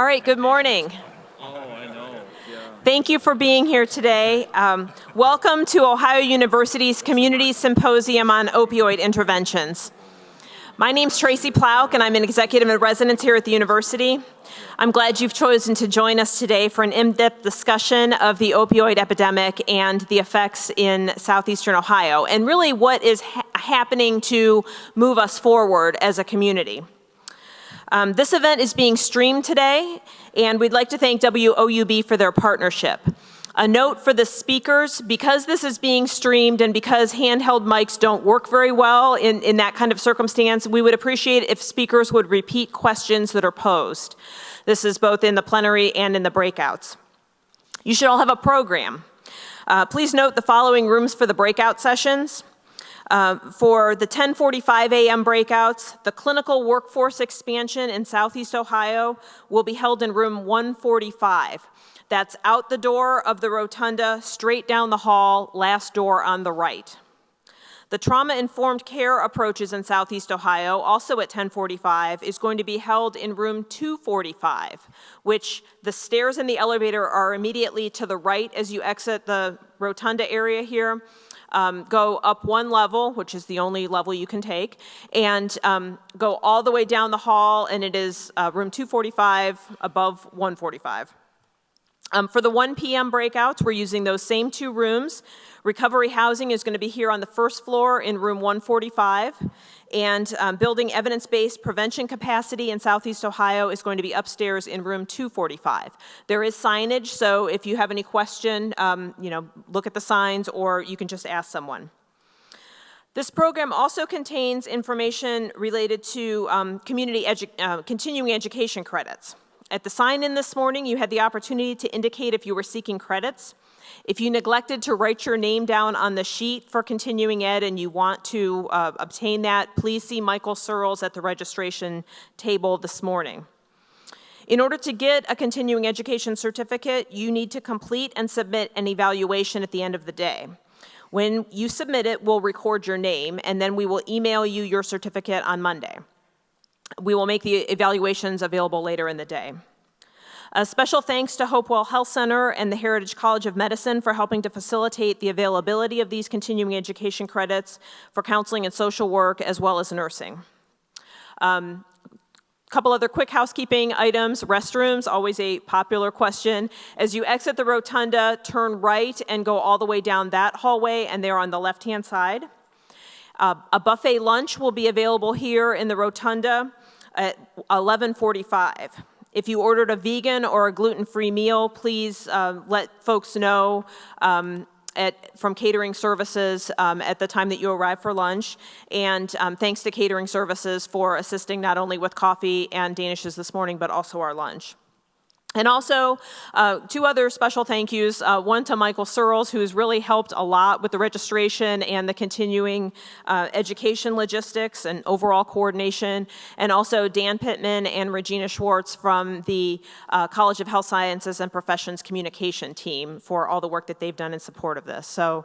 All right, good morning. Oh, I know. Yeah. Thank you for being here today. Welcome to Ohio University's Community Symposium on Opioid Interventions. My name's Tracy Plouck, and I'm an executive in residence here at the university. I'm glad you've chosen to join us today for an in-depth discussion of the opioid epidemic and the effects in southeastern Ohio, and really what is happening to move us forward as a community. This event is being streamed today, and we'd like to thank WOUB for their partnership. A note for the speakers, because this is being streamed and because handheld mics don't work very well in that kind of circumstance, we would appreciate it if speakers would repeat questions that are posed. This is both in the plenary and in the breakouts. You should all have a program. Please note the following rooms for the breakout sessions. For the 10:45 a.m. breakouts, the clinical workforce expansion in Southeast Ohio will be held in room 145. That's out the door of the rotunda, straight down the hall, last door on the right. The trauma-informed care approaches in Southeast Ohio, also at 10:45, is going to be held in room 245, which the stairs and the elevator are immediately to the right as you exit the rotunda area here. Go up one level, which is the only level you can take, and go all the way down the hall, and it is room 245 above 145. For the 1 p.m. breakouts, we're using those same two rooms. Recovery housing is going to be here on the first floor in room 145, and building evidence-based prevention capacity in Southeast Ohio is going to be upstairs in room 245. There is signage, so if you have any question, look at the signs, or you can just ask someone. This program also contains information related to continuing education credits. At the sign-in this morning, you had the opportunity to indicate if you were seeking credits. If you neglected to write your name down on the sheet for continuing ed and you want to obtain that, please see Michael Searles at the registration table this morning. In order to get a continuing education certificate, you need to complete and submit an evaluation at the end of the day. When you submit it, we'll record your name, and then we will email you your certificate on Monday. We will make the evaluations available later in the day. A special thanks to Hopewell Health Center and the Heritage College of Medicine for helping to facilitate the availability of these continuing education credits for counseling and social work, as well as nursing. Couple other quick housekeeping items. Restrooms, always a popular question. As you exit the rotunda, turn right and go all the way down that hallway, and they're on the left-hand side. A buffet lunch will be available here in the rotunda at 11:45. If you ordered a vegan or a gluten-free meal, please let folks know from catering services at the time that you arrive for lunch. And thanks to catering services for assisting not only with coffee and danishes this morning, but also our lunch. And also, two other special thank yous, one to Michael Searles, who has really helped a lot with the registration and the continuing education logistics and overall coordination, and also Dan Pittman and Regina Schwartz from the College of Health Sciences and Professions communication team for all the work that they've done in support of this. So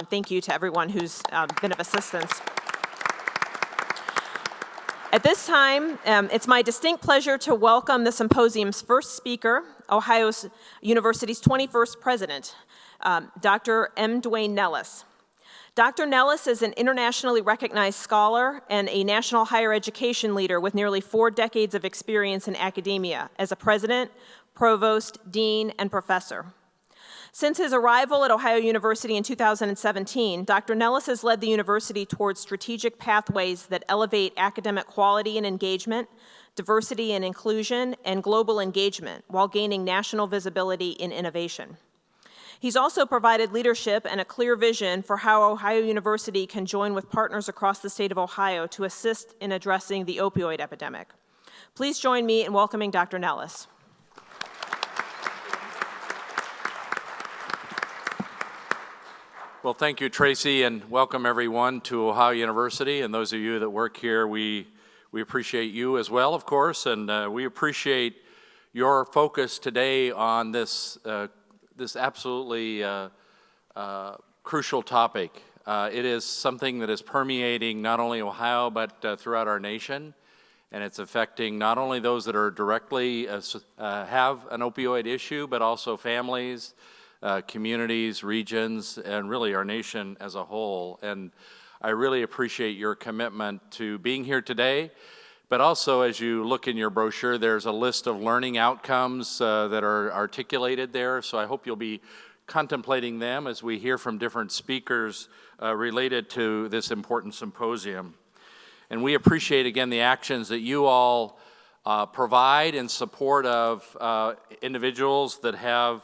thank you to everyone who's been of assistance. At this time, it's my distinct pleasure to welcome the symposium's first speaker, Ohio University's 21st president, Dr. M. Duane Nellis. Dr. Nellis is an internationally recognized scholar and a national higher education leader with nearly 4 decades of experience in academia as a president, provost, dean, and professor. Since his arrival at Ohio University in 2017, Dr. Nellis has led the university towards strategic pathways that elevate academic quality and engagement, diversity and inclusion, and global engagement while gaining national visibility in innovation. He's also provided leadership and a clear vision for how Ohio University can join with partners across the state of Ohio to assist in addressing the opioid epidemic. Please join me in welcoming Dr. Nellis. Well, thank you, Tracy, and welcome everyone to Ohio University. And those of you that work here, we appreciate you as well, of course, and we appreciate your focus today on this absolutely crucial topic. It is something that is permeating not only Ohio, but throughout our nation. and it's affecting not only those that are directly have an opioid issue, but also families, communities, regions, and really our nation as a whole. And I really appreciate your commitment to being here today, but also as you look in your brochure, there's a list of learning outcomes that are articulated there, so I hope you'll be contemplating them as we hear from different speakers related to this important symposium. And we appreciate, again, the actions that you all provide in support of individuals that have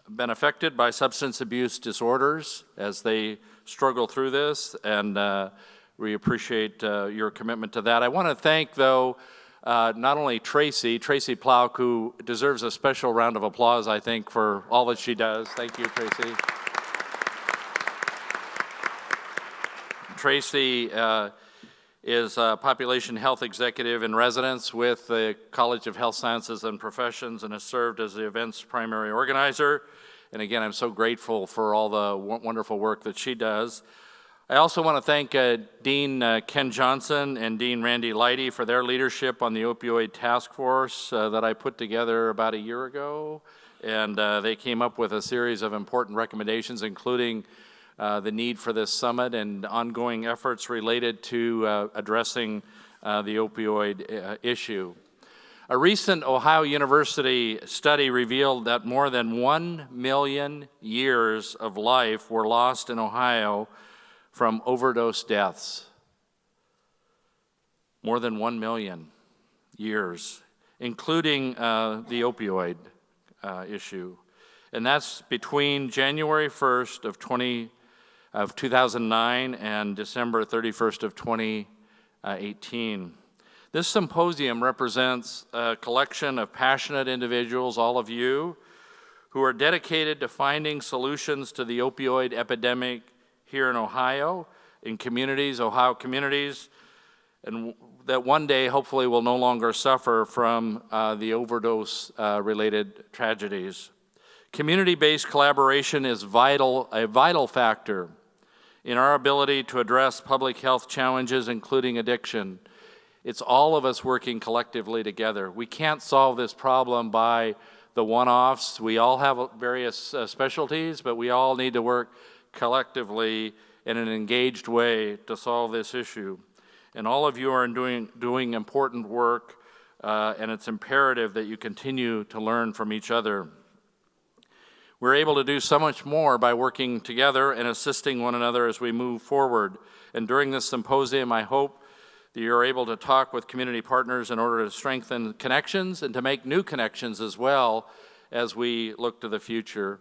been affected by substance abuse disorders as they struggle through this, and we appreciate your commitment to that. I want to thank, though, not only Tracy Plouck, who deserves a special round of applause, I think, for all that she does. Thank you, Tracy. Tracy is a population health executive in residence with the College of Health Sciences and Professions and has served as the event's primary organizer. And again, I'm so grateful for all the wonderful work that she does. I also want to thank Dean Ken Johnson and Dean Randy Lighty for their leadership on the opioid task force that I put together about a year ago. And they came up with a series of important recommendations, including the need for this summit and ongoing efforts related to addressing the opioid issue. A recent Ohio University study revealed that more than 1 million years of life were lost in Ohio from overdose deaths. More than 1 million years, including the opioid issue. And that's between January 1st of 2009 and December 31st of 2018. This symposium represents a collection of passionate individuals, all of you, who are dedicated to finding solutions to the opioid epidemic here in Ohio, in communities, Ohio communities, and that one day hopefully will no longer suffer from the overdose-related tragedies. Community-based collaboration is a vital factor in our ability to address public health challenges, including addiction. It's all of us working collectively together. We can't solve this problem by the one-offs. We all have various specialties, but we all need to work collectively in an engaged way to solve this issue. And all of you are doing important work, and it's imperative that you continue to learn from each other. We're able to do so much more by working together and assisting one another as we move forward. And during this symposium, I hope that you're able to talk with community partners in order to strengthen connections and to make new connections as well as we look to the future.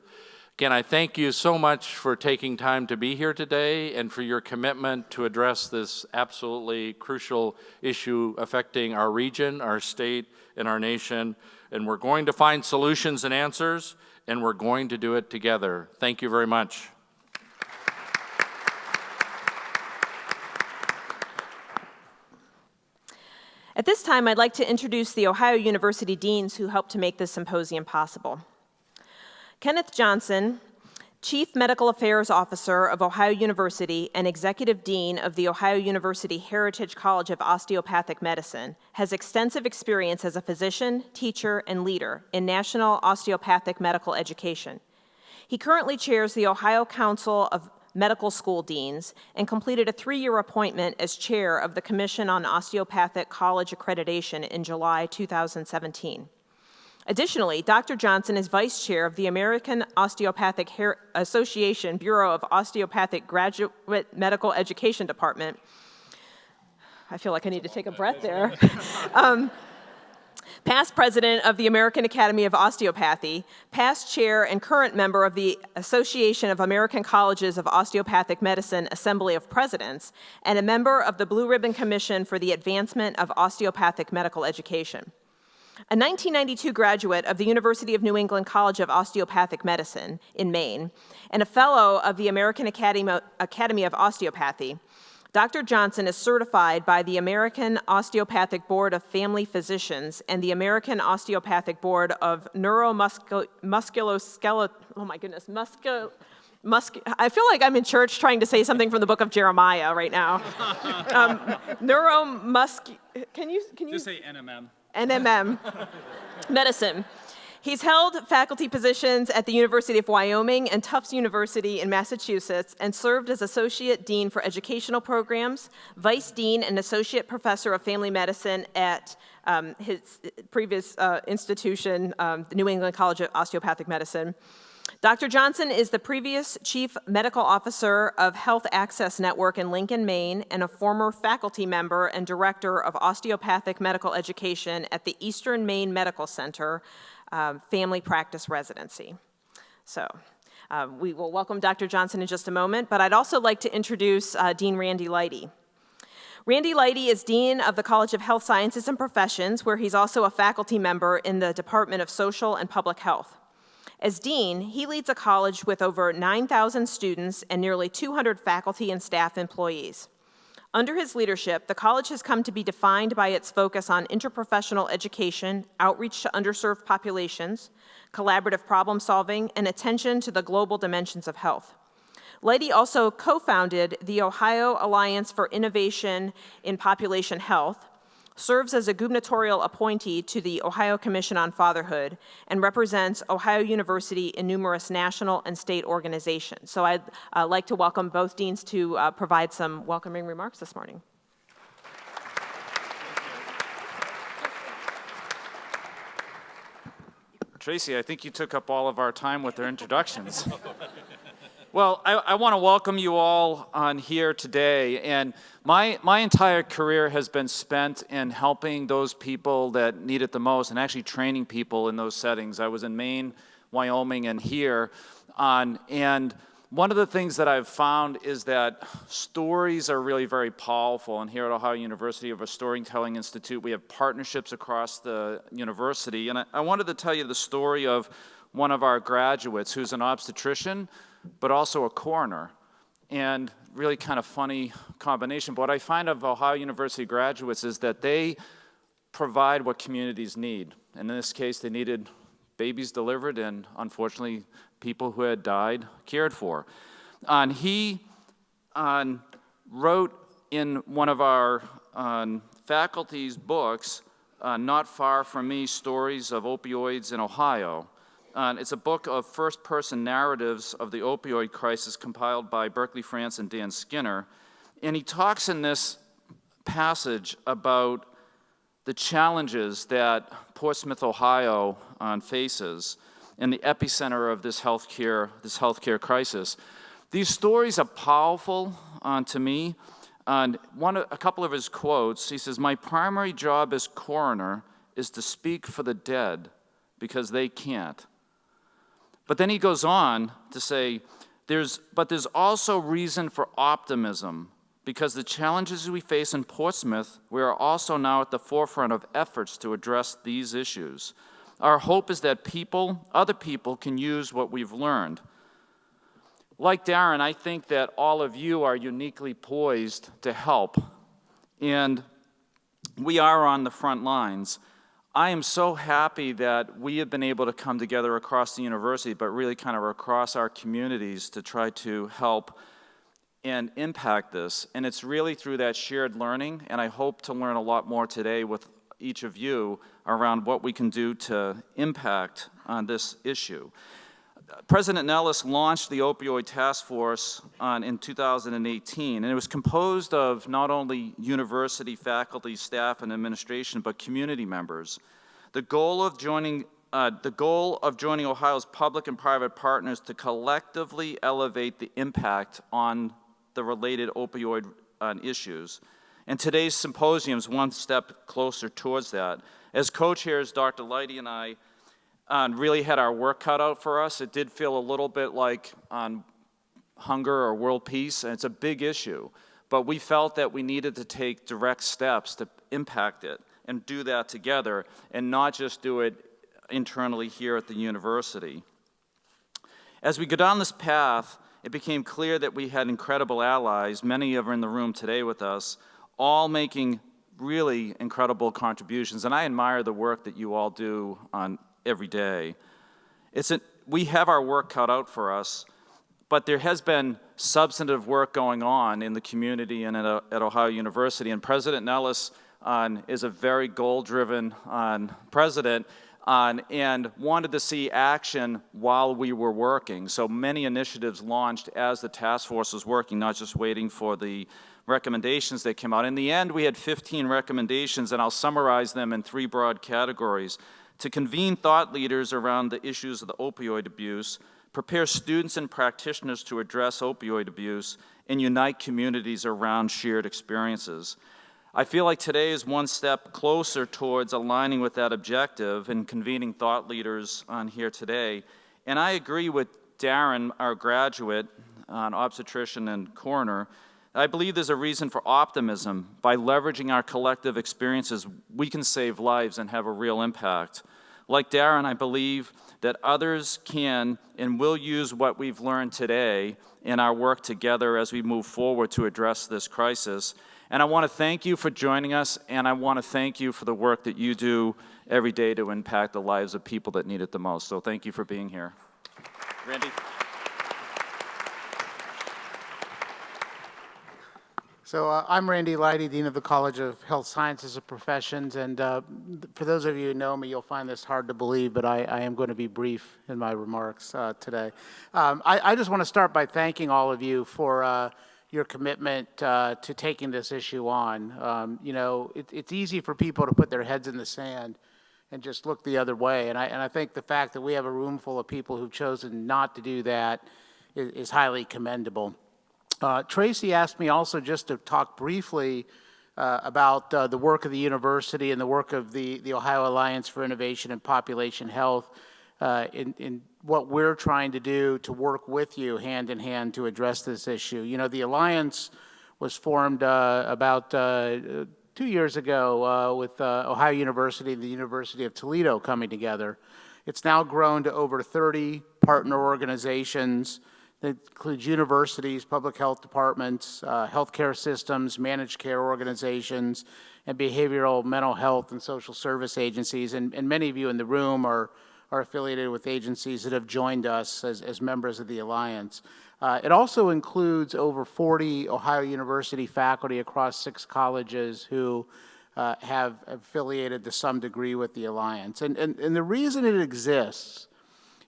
Again, I thank you so much for taking time to be here today and for your commitment to address this absolutely crucial issue affecting our region, our state, and our nation. And we're going to find solutions and answers, and we're going to do it together. Thank you very much. At this time, I'd like to introduce the Ohio University deans who helped to make this symposium possible. Kenneth Johnson, Chief Medical Affairs Officer of Ohio University and Executive Dean of the Ohio University Heritage College of Osteopathic Medicine, has extensive experience as a physician, teacher, and leader in national osteopathic medical education. He currently chairs the Ohio Council of Medical School Deans and completed a 3-year appointment as chair of the Commission on Osteopathic College Accreditation in July 2017. Additionally, Dr. Johnson is vice chair of the American Osteopathic Association Bureau of Osteopathic Graduate Medical Education Department. I feel like I need to take a breath there. Past president of the American Academy of Osteopathy, past chair and current member of the Association of American Colleges of Osteopathic Medicine Assembly of Presidents, and a member of the Blue Ribbon Commission for the Advancement of Osteopathic Medical Education. A 1992 graduate of the University of New England College of Osteopathic Medicine in Maine, and a fellow of the American Academy of Osteopathy, Dr. Johnson is certified by the American Osteopathic Board of Family Physicians and the American Osteopathic Board of I feel like I'm in church trying to say something from the book of Jeremiah right now. Can you just say NMM? NMM, medicine. He's held faculty positions at the University of Wyoming and Tufts University in Massachusetts and served as Associate Dean for Educational Programs, Vice Dean and Associate Professor of Family Medicine at his previous institution, the New England College of Osteopathic Medicine. Dr. Johnson is the previous Chief Medical Officer of Health Access Network in Lincoln, Maine, and a former faculty member and Director of Osteopathic Medical Education at the Eastern Maine Medical Center, Family Practice Residency. So we will welcome Dr. Johnson in just a moment, but I'd also like to introduce Dean Randy Lighty. Randy Lighty is Dean of the College of Health Sciences and Professions, where he's also a faculty member in the Department of Social and Public Health. As dean, he leads a college with over 9,000 students and nearly 200 faculty and staff employees. Under his leadership, the college has come to be defined by its focus on interprofessional education, outreach to underserved populations, collaborative problem solving, and attention to the global dimensions of health. Lighty also co-founded the Ohio Alliance for Innovation in Population Health, serves as a gubernatorial appointee to the Ohio Commission on Fatherhood, and represents Ohio University in numerous national and state organizations. So I'd like to welcome both deans to provide some welcoming remarks this morning. Tracy, I think you took up all of our time with their introductions. Well, I want to welcome you all on here today, and my entire career has been spent in helping those people that need it the most and actually training people in those settings. I was in Maine, Wyoming, and here, and one of the things that I've found is that stories are really very powerful, and here at Ohio University, we have a Storytelling Institute. We have partnerships across the university, and I wanted to tell you the story of one of our graduates who's an obstetrician, but also a coroner, and really kind of funny combination. But what I find of Ohio University graduates is that they provide what communities need. And in this case, they needed babies delivered and, unfortunately, people who had died cared for. And he wrote in one of our faculty's books, Not Far From Me, Stories of Opioids in Ohio. It's a book of first-person narratives of the opioid crisis compiled by Berkeley France and Dan Skinner. And he talks in this passage about the challenges that Portsmouth, Ohio faces in the epicenter of this healthcare crisis. These stories are powerful to me. And a couple of his quotes, he says, "My primary job as coroner is to speak for the dead because they can't." But then he goes on to say, there's also reason for optimism because the challenges we face in Portsmouth, we are also now at the forefront of efforts to address these issues. Our hope is that other people can use what we've learned. Like Darren, I think that all of you are uniquely poised to help, and we are on the front lines. I am so happy that we have been able to come together across the university, but really kind of across our communities to try to help and impact this. And it's really through that shared learning, and I hope to learn a lot more today with each of you around what we can do to impact on this issue. President Nellis launched the Opioid Task Force in 2018, and it was composed of not only university faculty, staff, and administration, but community members. The goal of joining Ohio's public and private partners to collectively elevate the impact on the related opioid issues. And today's symposium is one step closer towards that. As co-chairs, Dr. Lighty and I really had our work cut out for us. It did feel a little bit like hunger or world peace, and it's a big issue. But we felt that we needed to take direct steps to impact it and do that together and not just do it internally here at the university. As we go down this path, it became clear that we had incredible allies, many of them in the room today with us, all making really incredible contributions. And I admire the work that you all do every day. We have our work cut out for us, but there has been substantive work going on in the community and at Ohio University, and President Nellis is a very goal-driven president and wanted to see action while we were working. So many initiatives launched as the task force was working, not just waiting for the recommendations that came out. In the end, we had 15 recommendations, and I'll summarize them in 3 broad categories: to convene thought leaders around the issues of the opioid abuse, prepare students and practitioners to address opioid abuse, and unite communities around shared experiences. I feel like today is one step closer towards aligning with that objective and convening thought leaders on here today. And I agree with Darren, our graduate on obstetrician and coroner. I believe there's a reason for optimism. By leveraging our collective experiences, we can save lives and have a real impact. Like Darren, I believe that others can and will use what we've learned today in our work together as we move forward to address this crisis. And I want to thank you for joining us, and I want to thank you for the work that you do every day to impact the lives of people that need it the most. So thank you for being here. Randy? So I'm Randy Lighty, Dean of the College of Health Sciences and Professions, and for those of you who know me, you'll find this hard to believe, but I am going to be brief in my remarks today. I just want to start by thanking all of you for your commitment to taking this issue on. You know, it's easy for people to put their heads in the sand and just look the other way, and I think the fact that we have a room full of people who've chosen not to do that is highly commendable. Tracy asked me also just to talk briefly about the work of the university and the work of the Ohio Alliance for Innovation and Population Health in what we're trying to do to work with you hand in hand to address this issue. You know, the Alliance was formed about 2 years ago with Ohio University and the University of Toledo coming together. It's now grown to over 30 partner organizations. That includes universities, public health departments, healthcare systems, managed care organizations, and behavioral mental health and social service agencies. And many of you in the room are affiliated with agencies that have joined us as members of the Alliance. It also includes over 40 Ohio University faculty across 6 colleges who have affiliated to some degree with the Alliance. And the reason it exists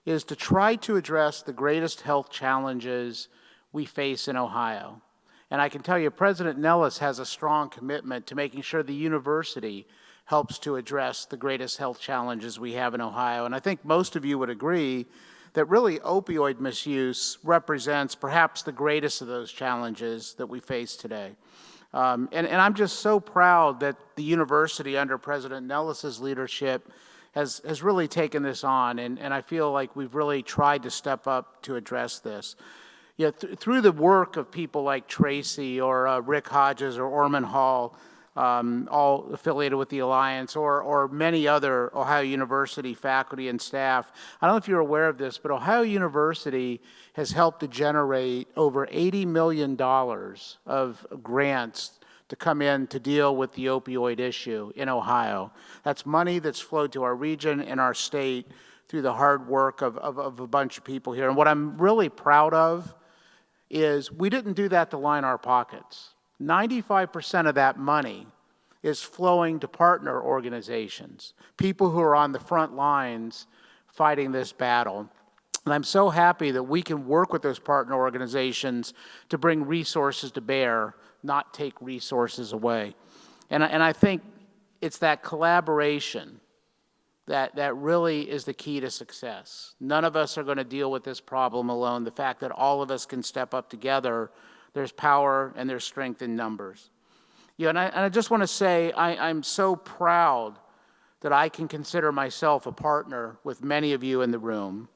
is to try to address the greatest health challenges we face in Ohio. And I can tell you, President Nellis has a strong commitment to making sure the university helps to address the greatest health challenges we have in Ohio. And I think most of you would agree that really opioid misuse represents perhaps the greatest of those challenges that we face today. And I'm just so proud that the university under President Nellis's leadership has really taken this on, and I feel like we've really tried to step up to address this. You know, through the work of people like Tracy or Rick Hodges or Orman Hall, all affiliated with the Alliance, or many other Ohio University faculty and staff. I don't know if you're aware of this, but Ohio University has helped to generate over $80 million of grants to come in to deal with the opioid issue in Ohio. That's money that's flowed to our region and our state through the hard work of a bunch of people here. And what I'm really proud of is we didn't do that to line our pockets. 95% of that money is flowing to partner organizations, people who are on the front lines fighting this battle. And I'm so happy that we can work with those partner organizations to bring resources to bear, not take resources away. And I think it's that collaboration that really is the key to success. None of us are going to deal with this problem alone. The fact that all of us can step up together, there's power and there's strength in numbers. You know, and I just want to say I'm so proud that I can consider myself a partner with many of you in the room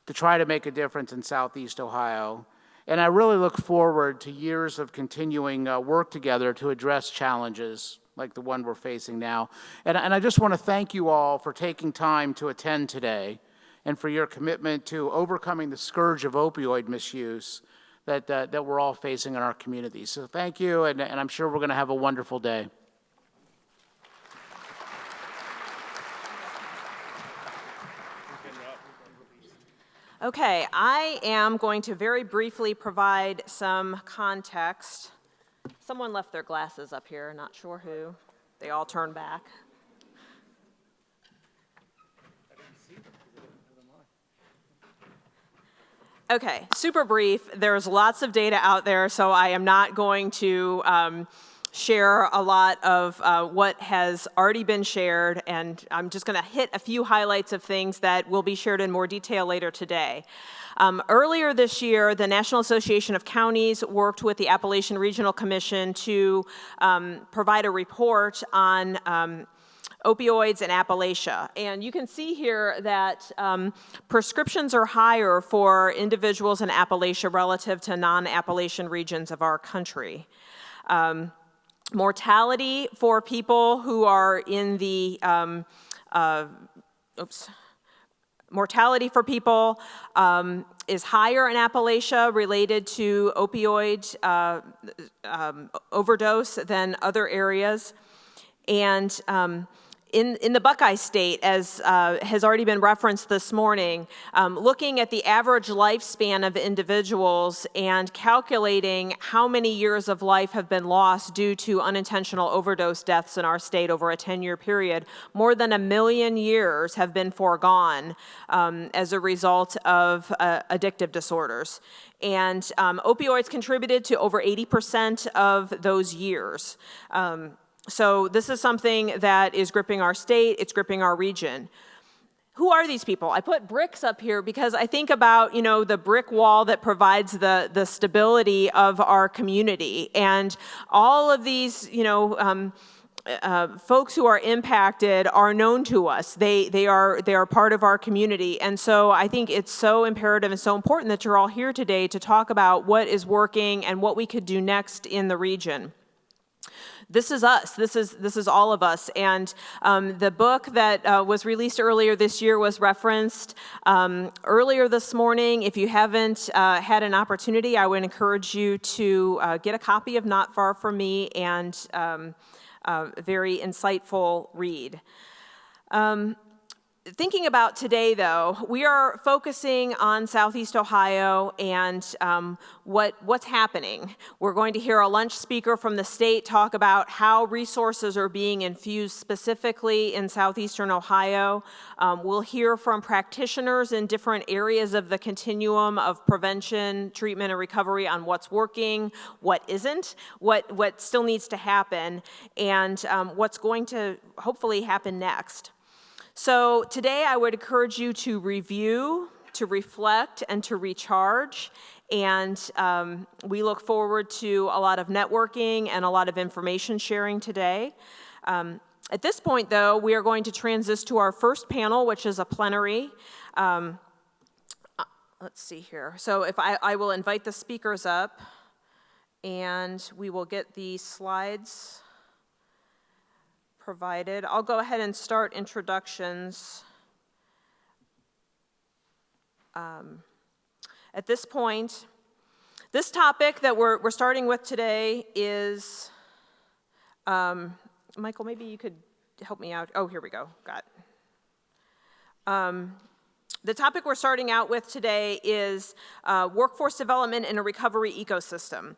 to try to make a difference in Southeast Ohio. And I really look forward to years of continuing work together to address challenges like the one we're facing now. And I just want to thank you all for taking time to attend today and for your commitment to overcoming the scourge of opioid misuse that we're all facing in our communities. So thank you, and I'm sure we're going to have a wonderful day. Okay, I am going to very briefly provide some context. Someone left their glasses up here, not sure who. They all turned back. Okay, super brief. There's lots of data out there, so I am not going to share a lot of what has already been shared, and I'm just going to hit a few highlights of things that will be shared in more detail later today. Earlier this year, the National Association of Counties worked with the Appalachian Regional Commission to provide a report on opioids in Appalachia. And you can see here that prescriptions are higher for individuals in Appalachia relative to non-Appalachian regions of our country. Mortality for people who are in the, mortality for people is higher in Appalachia related to opioid overdose than other areas. And in the Buckeye State, as has already been referenced this morning, looking at the average lifespan of individuals and calculating how many years of life have been lost due to unintentional overdose deaths in our state over a 10-year period, more than 1 million years have been foregone as a result of addictive disorders. And opioids contributed to over 80% of those years. So this is something that is gripping our state, it's gripping our region. Who are these people? I put bricks up here because I think about, the brick wall that provides the stability of our community. And all of these, folks who are impacted are known to us. They are part of our community. And so I think it's so imperative and so important that you're all here today to talk about what is working and what we could do next in the region. This is us. This is all of us. And the book that was released earlier this year was referenced earlier this morning. If you haven't had an opportunity, I would encourage you to get a copy of Not Far From Me, and very insightful read. Thinking about today, though, we are focusing on Southeast Ohio and what's happening. We're going to hear a lunch speaker from the state talk about how resources are being infused specifically in Southeastern Ohio. We'll hear from practitioners in different areas of the continuum of prevention, treatment, and recovery on what's working, what isn't, what still needs to happen, and what's going to hopefully happen next. So today I would encourage you to review, to reflect, and to recharge. And we look forward to a lot of networking and a lot of information sharing today. At this point, though, we are going to transition to our first panel, which is a plenary. Let's see here. So if I will invite the speakers up, and we will get the slides provided. I'll go ahead and start introductions. At this point, this topic that we're starting with today is, Michael, maybe you could help me out. Oh, here we go. Got it. The topic we're starting out with today is workforce development in a recovery ecosystem.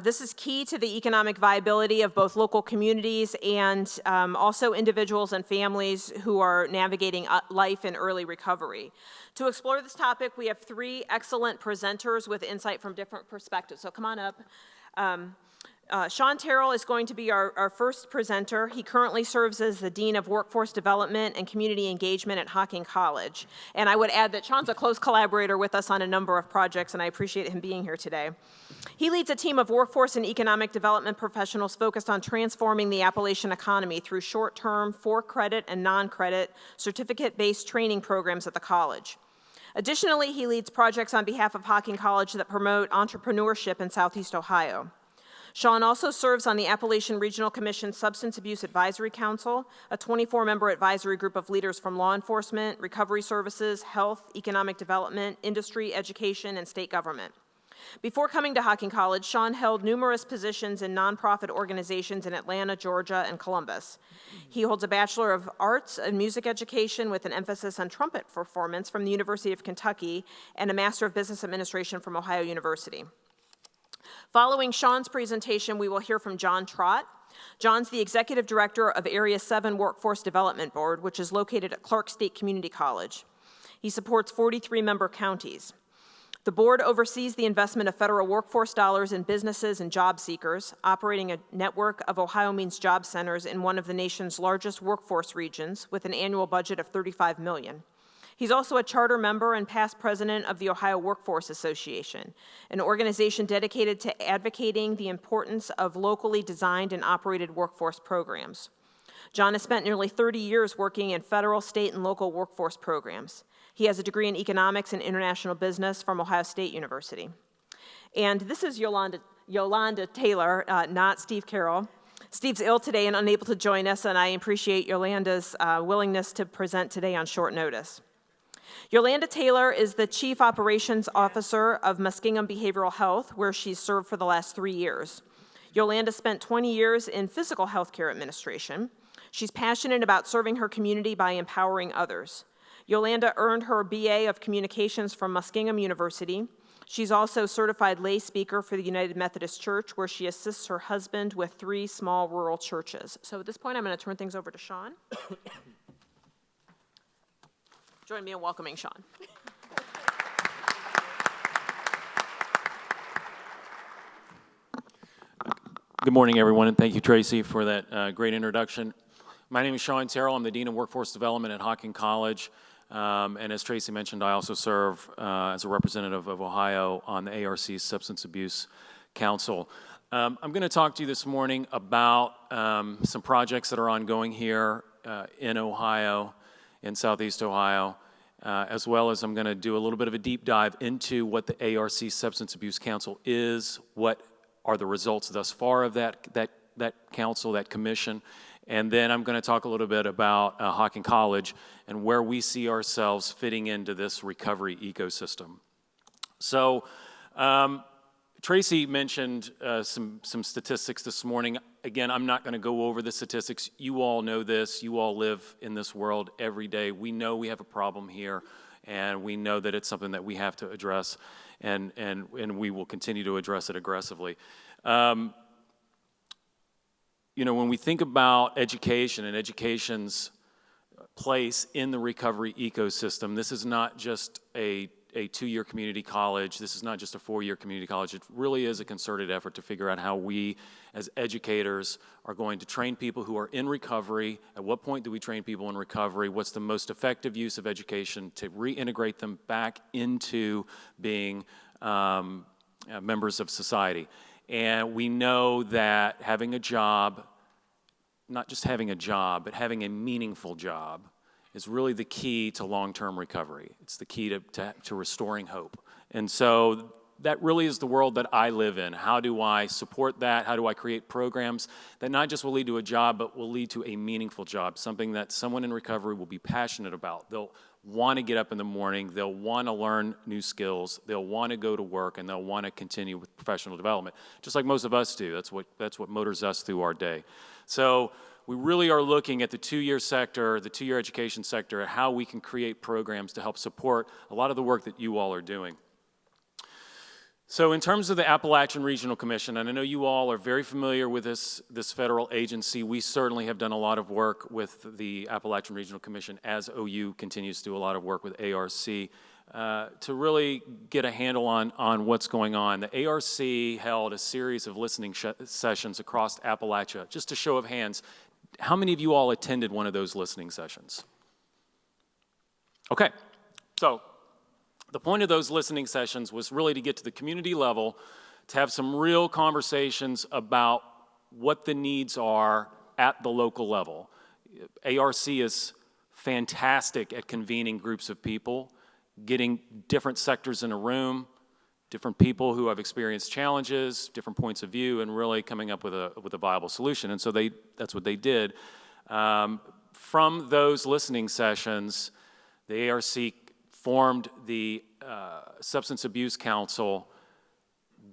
This is key to the economic viability of both local communities and also individuals and families who are navigating life in early recovery. To explore this topic, we have 3 excellent presenters with insight from different perspectives. So come on up. Terrell is going to be our first presenter. He currently serves as the Dean of Workforce Development and Community Engagement at Hocking College. And I would add that Sean's a close collaborator with us on a number of projects, and I appreciate him being here today. He leads a team of workforce and economic development professionals focused on transforming the Appalachian economy through short-term, for-credit, and non-credit certificate-based training programs at the college. Additionally, he leads projects on behalf of Hocking College that promote entrepreneurship in Southeast Ohio. Sean also serves on the Appalachian Regional Commission's Substance Abuse Advisory Council, a 24-member advisory group of leaders from law enforcement, recovery services, health, economic development, industry, education, and state government. Before coming to Hocking College, Sean held numerous positions in nonprofit organizations in Atlanta, Georgia, and Columbus. He holds a Bachelor of Arts in Music Education with an emphasis on trumpet performance from the University of Kentucky and a Master of Business Administration from Ohio University. Following Sean's presentation, we will hear from John Trott. John's the Executive Director of Area 7 Workforce Development Board, which is located at Clark State Community College. He supports 43 member counties. The board oversees the investment of federal workforce dollars in businesses and job seekers, operating a network of Ohio Means Job Centers in one of the nation's largest workforce regions with an annual budget of $35 million. He's also a charter member and past president of the Ohio Workforce Association, an organization dedicated to advocating the importance of locally designed and operated workforce programs. John has spent nearly 30 years working in federal, state, and local workforce programs. He has a degree in economics and international business from Ohio State University. And this is Yolanda Taylor, not Steve Carroll. Steve's ill today and unable to join us, and I appreciate Yolanda's willingness to present today on short notice. Yolanda Taylor is the Chief Operations Officer of Muskingum Behavioral Health, where she's served for the last 3 years. Yolanda spent 20 years in physical health care administration. She's passionate about serving her community by empowering others. Yolanda earned her BA of Communications from Muskingum University. She's also certified lay speaker for the United Methodist Church, where she assists her husband with 3 small rural churches. So at this point, I'm going to turn things over to Sean. Join me in welcoming Sean. Good morning, everyone, and thank you, Tracy, for that great introduction. My name is Sean Terrell. I'm the Dean of Workforce Development at Hocking College. And as Tracy mentioned, I also serve as a representative of Ohio on the ARC Substance Abuse Council. I'm going to talk to you this morning about some projects that are ongoing here in Ohio, in Southeast Ohio, as well as I'm going to do a little bit of a deep dive into what the ARC Substance Abuse Council is, what are the results thus far of that council, that commission, and then I'm going to talk a little bit about Hocking College and where we see ourselves fitting into this recovery ecosystem. So Tracy mentioned some statistics this morning. Again, I'm not going to go over the statistics. You all know this. You all live in this world every day. We know we have a problem here, and we know that it's something that we have to address, and we will continue to address it aggressively. You know, when we think about education and education's place in the recovery ecosystem, this is not just a 2-year community college. This is not just a 4-year community college. It really is a concerted effort to figure out how we, as educators, are going to train people who are in recovery. At what point do we train people in recovery? What's the most effective use of education to reintegrate them back into being members of society? And we know that having a job, not just having a job, but having a meaningful job, is really the key to long-term recovery. It's the key to restoring hope. And so that really is the world that I live in. How do I support that? How do I create programs that not just will lead to a job, but will lead to a meaningful job, something that someone in recovery will be passionate about? They'll want to get up in the morning, they'll want to learn new skills, they'll want to go to work, and they'll want to continue with professional development, just like most of us do. That's what motors us through our day. So we really are looking at the 2-year sector, the 2-year education sector, and how we can create programs to help support a lot of the work that you all are doing. So in terms of the Appalachian Regional Commission, and I know you all are very familiar with this federal agency, we certainly have done a lot of work with the Appalachian Regional Commission, as OU continues to do a lot of work with ARC, to really get a handle on what's going on. The ARC held a series of listening sessions across Appalachia. Just a show of hands, how many of you all attended one of those listening sessions? Okay, so the point of those listening sessions was really to get to the community level, to have some real conversations about what the needs are at the local level. ARC is fantastic at convening groups of people, getting different sectors in a room, different people who have experienced challenges, different points of view, and really coming up with a viable solution. And so that's what they did. From those listening sessions, the ARC formed the Substance Abuse Council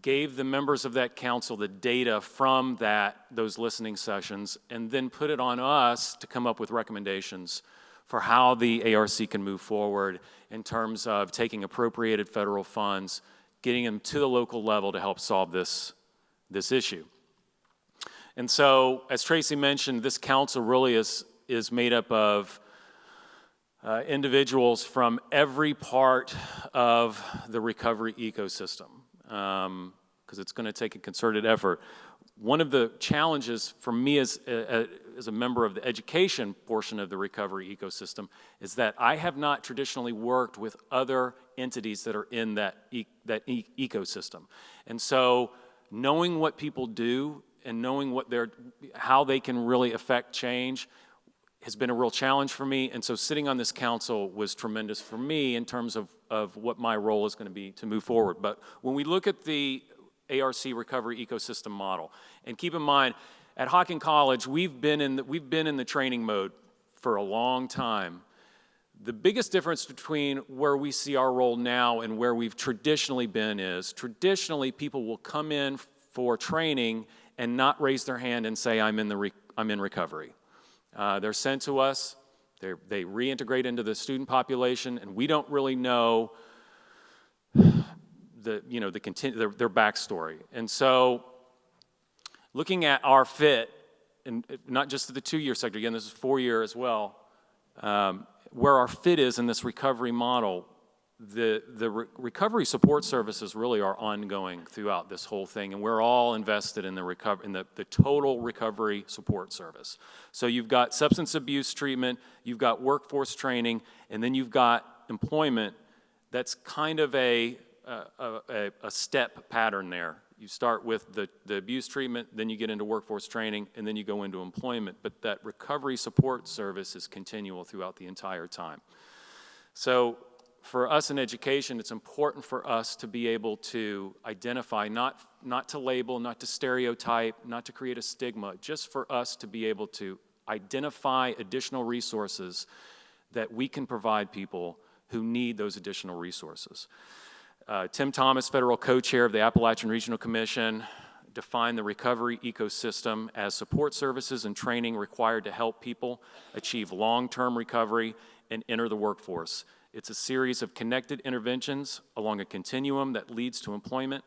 gave the members of that council the data from those listening sessions, and then put it on us to come up with recommendations for how the ARC can move forward in terms of taking appropriated federal funds, getting them to the local level to help solve this issue. And so, as Tracy mentioned, this council really is made up of individuals from every part of the recovery ecosystem, because it's going to take a concerted effort. One of the challenges for me as a member of the education portion of the recovery ecosystem is that I have not traditionally worked with other entities that are in that ecosystem. And so knowing what people do and knowing how they can really affect change has been a real challenge for me. And so sitting on this council was tremendous for me in terms of what my role is going to be to move forward. But when we look at the ARC recovery ecosystem model, and keep in mind, at Hocking College, we've been in the training mode for a long time. The biggest difference between where we see our role now and where we've traditionally been is, traditionally people will come in for training and not raise their hand and say, I'm in recovery. They're sent to us, they reintegrate into the student population, and we don't really know their backstory. And so, looking at our fit, and not just the 2-year sector, again, this is 4-year as well, where our fit is in this recovery model, the recovery support services really are ongoing throughout this whole thing, and we're all invested in the total recovery support service. So you've got substance abuse treatment, you've got workforce training, and then you've got employment. That's kind of a step pattern there. You start with the abuse treatment, then you get into workforce training, and then you go into employment. But that recovery support service is continual throughout the entire time. So for us in education, it's important for us to be able to identify, not to label, not to stereotype, not to create a stigma, just for us to be able to identify additional resources that we can provide people who need those additional resources. Tim Thomas, federal co-chair of the Appalachian Regional Commission, defined the recovery ecosystem as support services and training required to help people achieve long-term recovery and enter the workforce. It's a series of connected interventions along a continuum that leads to employment,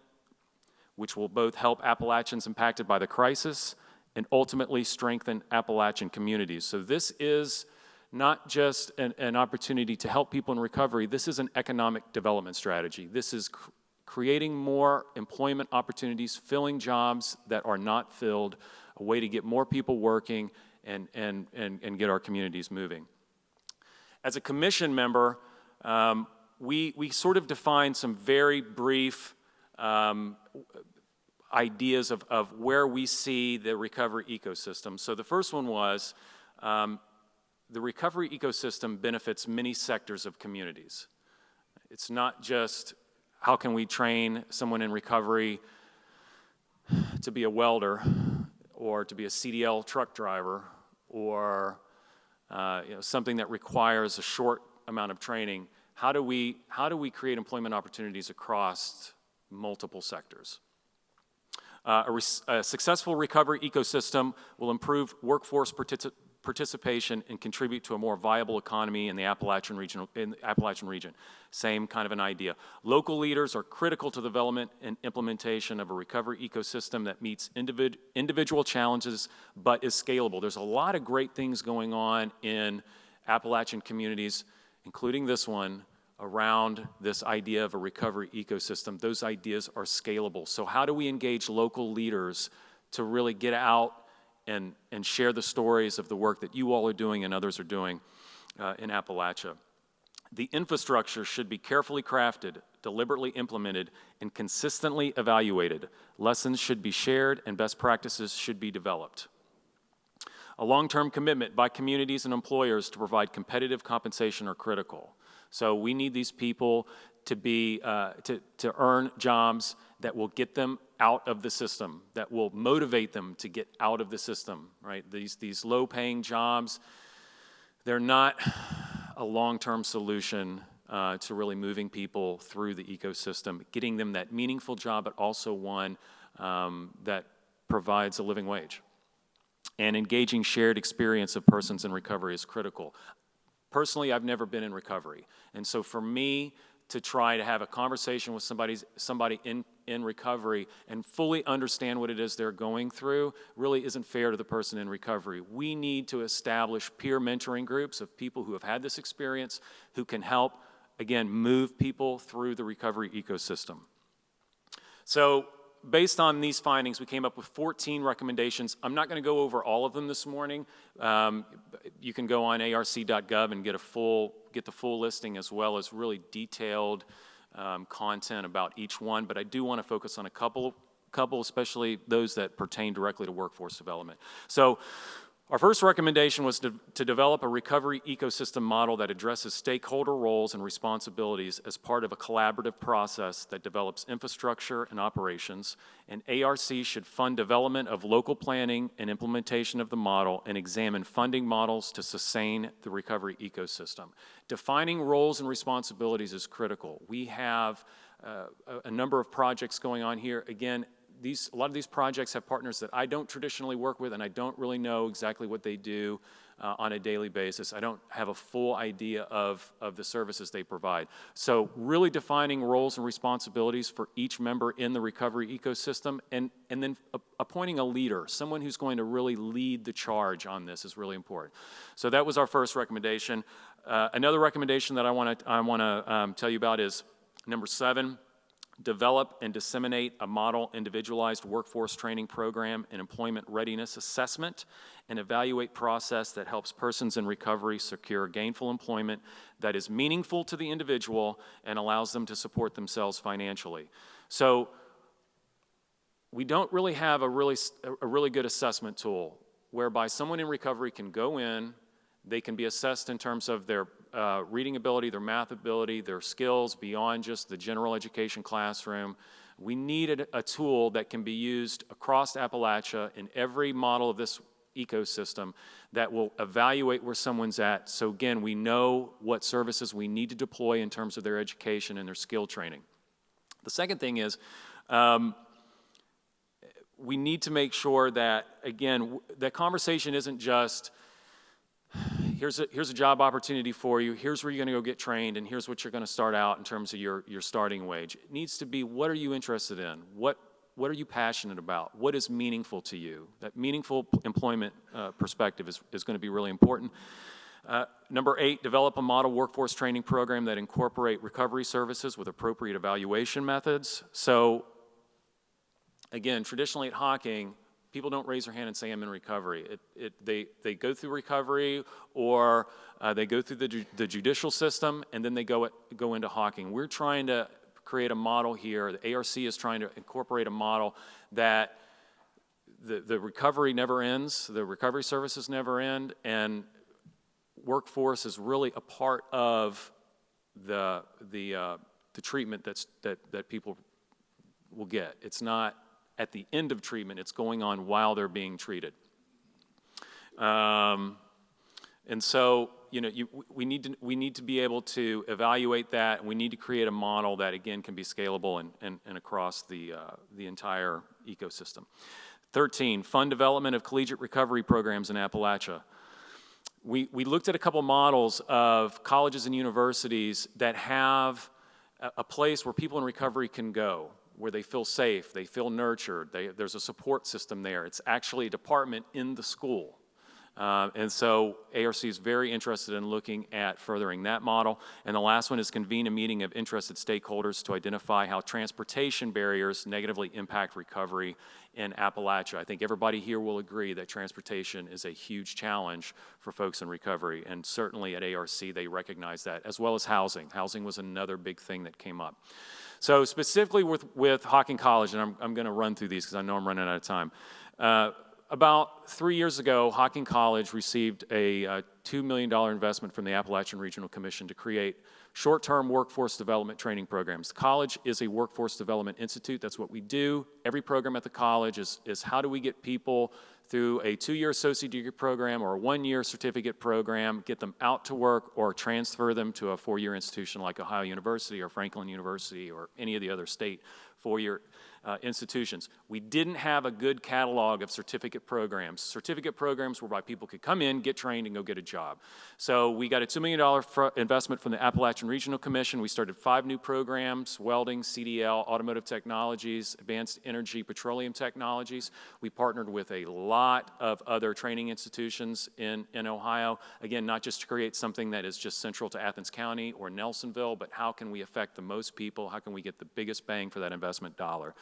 which will both help Appalachians impacted by the crisis and ultimately strengthen Appalachian communities. So this is not just an opportunity to help people in recovery, this is an economic development strategy. This is creating more employment opportunities, filling jobs that are not filled, a way to get more people working and get our communities moving. As a commission member, we sort of defined some very brief ideas of where we see the recovery ecosystem. So the first one was, the recovery ecosystem benefits many sectors of communities. It's not just how can we train someone in recovery to be a welder or to be a CDL truck driver or something that requires a short amount of training. How do we create employment opportunities across multiple sectors? A successful recovery ecosystem will improve workforce participation and contribute to a more viable economy in the Appalachian region. Same kind of an idea. Local leaders are critical to the development and implementation of a recovery ecosystem that meets individual challenges but is scalable. There's a lot of great things going on in Appalachian communities, including this one, around this idea of a recovery ecosystem. Those ideas are scalable. So how do we engage local leaders to really get out and share the stories of the work that you all are doing and others are doing in Appalachia? The infrastructure should be carefully crafted, deliberately implemented, and consistently evaluated. Lessons should be shared and best practices should be developed. A long-term commitment by communities and employers to provide competitive compensation are critical. So we need these people to be to earn jobs that will get them out of the system, that will motivate them to get out of the system, right? These low-paying jobs, they're not a long-term solution to really moving people through the ecosystem, getting them that meaningful job, but also one that provides a living wage. And engaging shared experience of persons in recovery is critical. Personally, I've never been in recovery. And so for me to try to have a conversation with somebody in recovery and fully understand what it is they're going through really isn't fair to the person in recovery. We need to establish peer mentoring groups of people who have had this experience, who can help, again, move people through the recovery ecosystem. So based on these findings, we came up with 14 recommendations. I'm not going to go over all of them this morning. You can go on arc.gov and get the full listing, as well as really detailed content about each one. But I do want to focus on a couple, especially those that pertain directly to workforce development. So our first recommendation was to develop a recovery ecosystem model that addresses stakeholder roles and responsibilities as part of a collaborative process that develops infrastructure and operations. And ARC should fund development of local planning and implementation of the model and examine funding models to sustain the recovery ecosystem. Defining roles and responsibilities is critical. We have a number of projects going on here. Again, a lot of these projects have partners that I don't traditionally work with, and I don't really know exactly what they do on a daily basis. I don't have a full idea of the services they provide. So really defining roles and responsibilities for each member in the recovery ecosystem, and then appointing a leader, someone who's going to really lead the charge on this is really important. So that was our first recommendation. Another recommendation that I want to tell you about is number 7. Develop and disseminate a model individualized workforce training program and employment readiness assessment and evaluate process that helps persons in recovery secure gainful employment that is meaningful to the individual and allows them to support themselves financially. So we don't really have a really good assessment tool whereby someone in recovery can go in, they can be assessed in terms of their reading ability, their math ability, their skills beyond just the general education classroom. We need a tool that can be used across Appalachia in every model of this ecosystem that will evaluate where someone's at. So again, we know what services we need to deploy in terms of their education and their skill training. The second thing is we need to make sure that, again, that conversation isn't just, here's a job opportunity for you, here's where you're going to go get trained, and here's what you're going to start out in terms of your starting wage. It needs to be, what are you interested in? What are you passionate about? What is meaningful to you? That meaningful employment perspective is going to be really important. Number 8, develop a model workforce training program that incorporate recovery services with appropriate evaluation methods. So, again, traditionally at Hocking, people don't raise their hand and say, I'm in recovery. They go through recovery, or they go through the judicial system, and then they go into Hocking. We're trying to create a model here. The ARC is trying to incorporate a model that the recovery never ends, the recovery services never end, and workforce is really a part of the treatment that people will get. It's not at the end of treatment, it's going on while they're being treated. And so, we need to be able to evaluate that, and we need to create a model that, again, can be scalable and across the entire ecosystem. 13, fund development of collegiate recovery programs in Appalachia. We looked at a couple models of colleges and universities that have a place where people in recovery can go, where they feel safe, they feel nurtured, there's a support system there. It's actually a department in the school. And so ARC is very interested in looking at furthering that model. And the last one is convene a meeting of interested stakeholders to identify how transportation barriers negatively impact recovery in Appalachia. I think everybody here will agree that transportation is a huge challenge for folks in recovery, and certainly at ARC they recognize that, as well as housing. Housing was another big thing that came up. So specifically with Hocking College, and I'm going to run through these because I know I'm running out of time. About 3 years ago, Hocking College received a $2 million investment from the Appalachian Regional Commission to create short-term workforce development training programs. The college is a workforce development institute. That's what we do. Every program at the college is how do we get people through a 2-year associate degree program or a 1-year certificate program, get them out to work, or transfer them to a 4-year institution like Ohio University or Franklin University or any of the other state 4-year institutions. We didn't have a good catalog of certificate programs. Certificate programs whereby people could come in, get trained, and go get a job. So we got a $2 million investment from the Appalachian Regional Commission. We started 5 new programs: welding, CDL, automotive technologies, advanced energy, petroleum technologies. We partnered with a lot of other training institutions in Ohio. Again, not just to create something that is just central to Athens County or Nelsonville, but how can we affect the most people? How can we get the biggest bang for that investment dollar?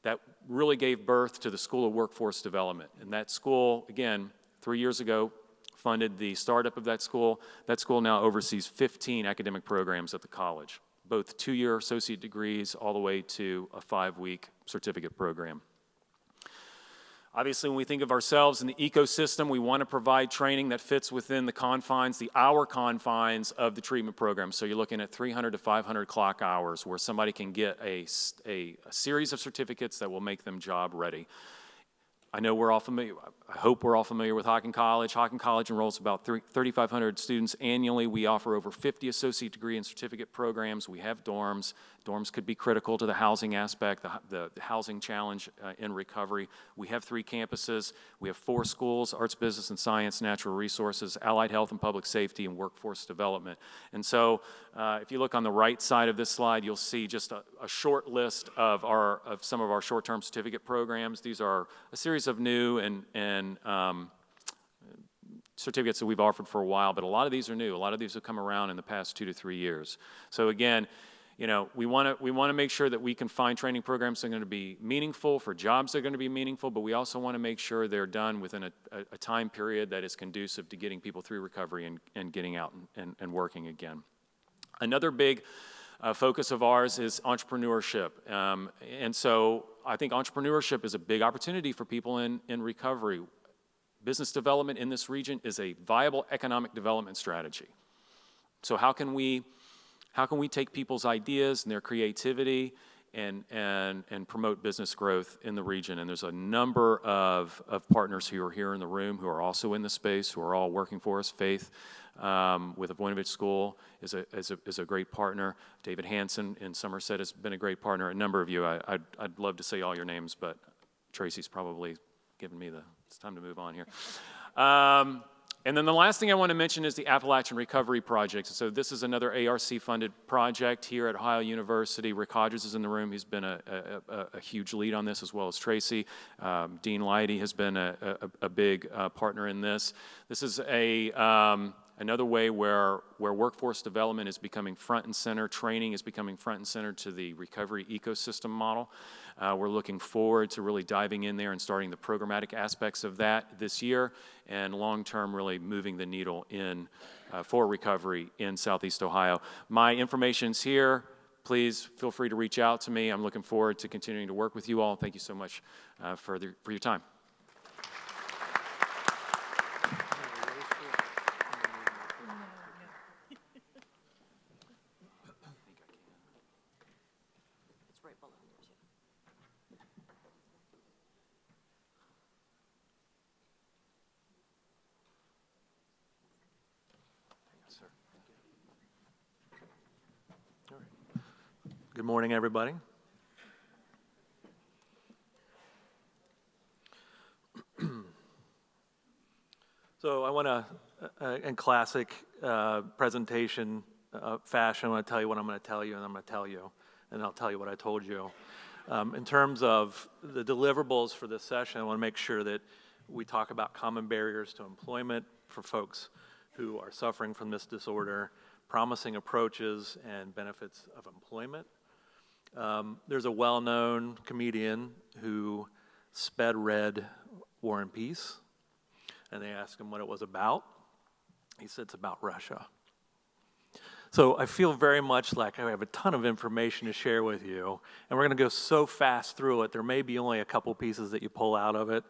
That really gave birth to the School of Workforce Development. And that school, again, 3 years ago, funded the startup of that school. That school now oversees 15 academic programs at the college, both 2-year associate degrees all the way to a 5-week certificate program. Obviously, when we think of ourselves in the ecosystem, we want to provide training that fits within the confines, the hour confines of the treatment program. So you're looking at 300 to 500 clock hours where somebody can get a series of certificates that will make them job ready. I know we're all familiar, I hope we're all familiar with Hockin College. Hockin College enrolls about 3,500 students annually. We offer over 50 associate degree and certificate programs. We have dorms. Dorms could be critical to the housing aspect, the housing challenge in recovery. We have 3 campuses. We have 4 schools: arts, business, and science, natural resources, allied health and public safety, and workforce development. And so if you look on the right side of this slide, you'll see just a short list of some of our short-term certificate programs. These are a series of new and certificates that we've offered for a while, but a lot of these are new. A lot of these have come around in the past 2 to 3 years. So again, you know, we want to make sure that we can find training programs that are going to be meaningful for jobs that are going to be meaningful, but we also want to make sure they're done within a time period that is conducive to getting people through recovery and getting out and working again. Another big focus of ours is entrepreneurship. And so I think entrepreneurship is a big opportunity for people in recovery. Business development in this region is a viable economic development strategy. So how can we take people's ideas and their creativity and promote business growth in the region? And there's a number of partners who are here in the room who are also in the space, who are all working for us. Faith with the Voinovich School is a great partner. David Hansen in Somerset has been a great partner. A number of you, I'd love to say all your names, but Tracy's probably given me it's time to move on here. And then the last thing I want to mention is the Appalachian Recovery Project. So this is another ARC-funded project here at Ohio University. Rick Hodges is in the room. He's been a huge lead on this, as well as Tracy. Dean Lighty has been a big partner in this. This is another way where workforce development is becoming front and center, training is becoming front and center to the recovery ecosystem model. We're looking forward to really diving in there and starting the programmatic aspects of that this year, and long-term really moving the needle for recovery in Southeast Ohio. My information's here. Please feel free to reach out to me. I'm looking forward to continuing to work with you all. Thank you so much for your time. Good morning, everybody. So I want to, in classic presentation fashion, I want to tell you what I'm going to tell you, and I'm going to tell you, and I'll tell you what I told you. In terms of the deliverables for this session, I want to make sure that we talk about common barriers to employment for folks who are suffering from this disorder, promising approaches and benefits of employment. There's a well-known comedian who read War and Peace, and they asked him what it was about. He said it's about Russia. So I feel very much like I have a ton of information to share with you, and we're going to go so fast through it, there may be only a couple pieces that you pull out of it.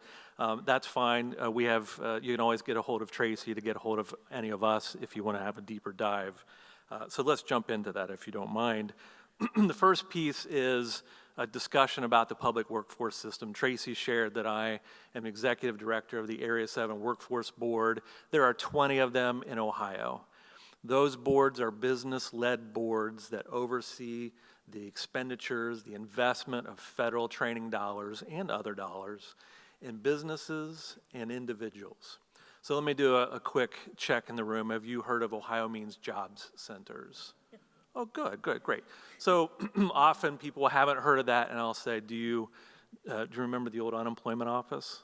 that's fine. We have, you can always get a hold of Tracy to get a hold of any of us if you want to have a deeper dive. So let's jump into that if you don't mind. The first piece is a discussion about the public workforce system. Tracy shared that I am executive director of the Area 7 Workforce Board. There are 20 of them in Ohio. Those boards are business-led boards that oversee the expenditures, the investment of federal training dollars and other dollars in businesses and individuals. So let me do a quick check in the room. Have you heard of Ohio Means Jobs Centers? Oh, good, great. So often people haven't heard of that, and I'll say, do you remember the old unemployment office?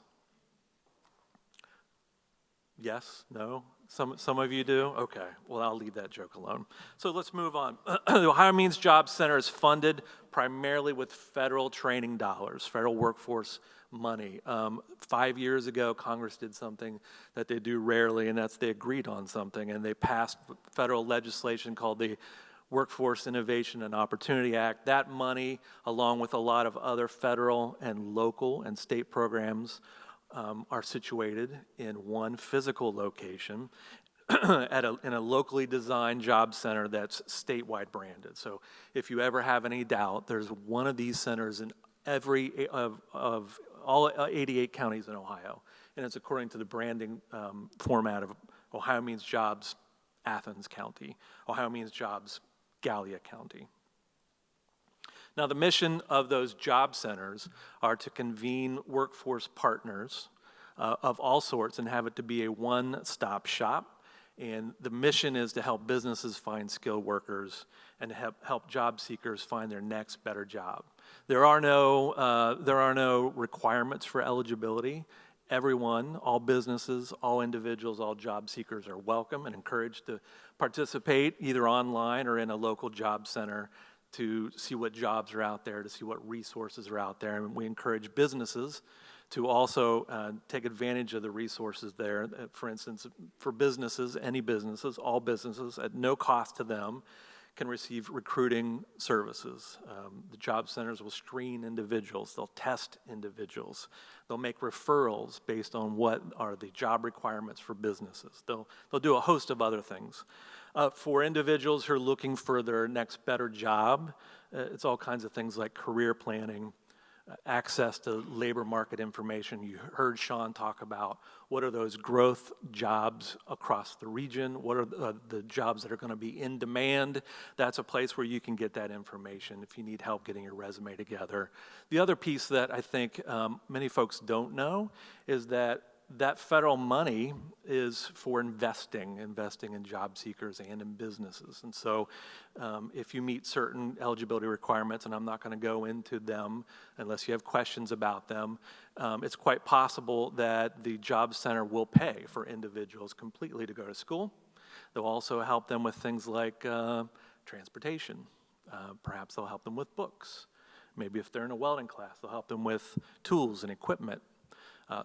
Yes? No? Some of you do? Okay, well, I'll leave that joke alone. So let's move on. The Ohio Means Jobs Center is funded primarily with federal training dollars, federal workforce money. 5 years ago, Congress did something that they do rarely, and that's they agreed on something, and they passed federal legislation called the Workforce Innovation and Opportunity Act. That money, along with a lot of other federal and local and state programs, are situated in one physical location in a locally designed job center that's statewide branded. So if you ever have any doubt, there's one of these centers in every of all 88 counties in Ohio, and it's according to the branding format of Ohio Means Jobs Athens County, Ohio Means Jobs Gallia County. Now, the mission of those job centers are to convene workforce partners of all sorts and have it to be a one-stop shop. And the mission is to help businesses find skilled workers and to help job seekers find their next better job. There are no requirements for eligibility. Everyone, all businesses, all individuals, all job seekers are welcome and encouraged to participate either online or in a local job center to see what jobs are out there, to see what resources are out there. And we encourage businesses to also take advantage of the resources there. For instance, for businesses, any businesses, all businesses, at no cost to them, can receive recruiting services. The job centers will screen individuals, they'll test individuals, they'll make referrals based on what are the job requirements for businesses. They'll do a host of other things. For individuals who are looking for their next better job, it's all kinds of things like career planning, access to labor market information. You heard Sean talk about what are those growth jobs across the region, what are the jobs that are going to be in demand. That's a place where you can get that information if you need help getting your resume together. The other piece that I think many folks don't know is that federal money is for investing in job seekers and in businesses. And so if you meet certain eligibility requirements, and I'm not going to go into them unless you have questions about them, it's quite possible that the job center will pay for individuals completely to go to school. They'll also help them with things like transportation. Perhaps they'll help them with books. Maybe if they're in a welding class, they'll help them with tools and equipment.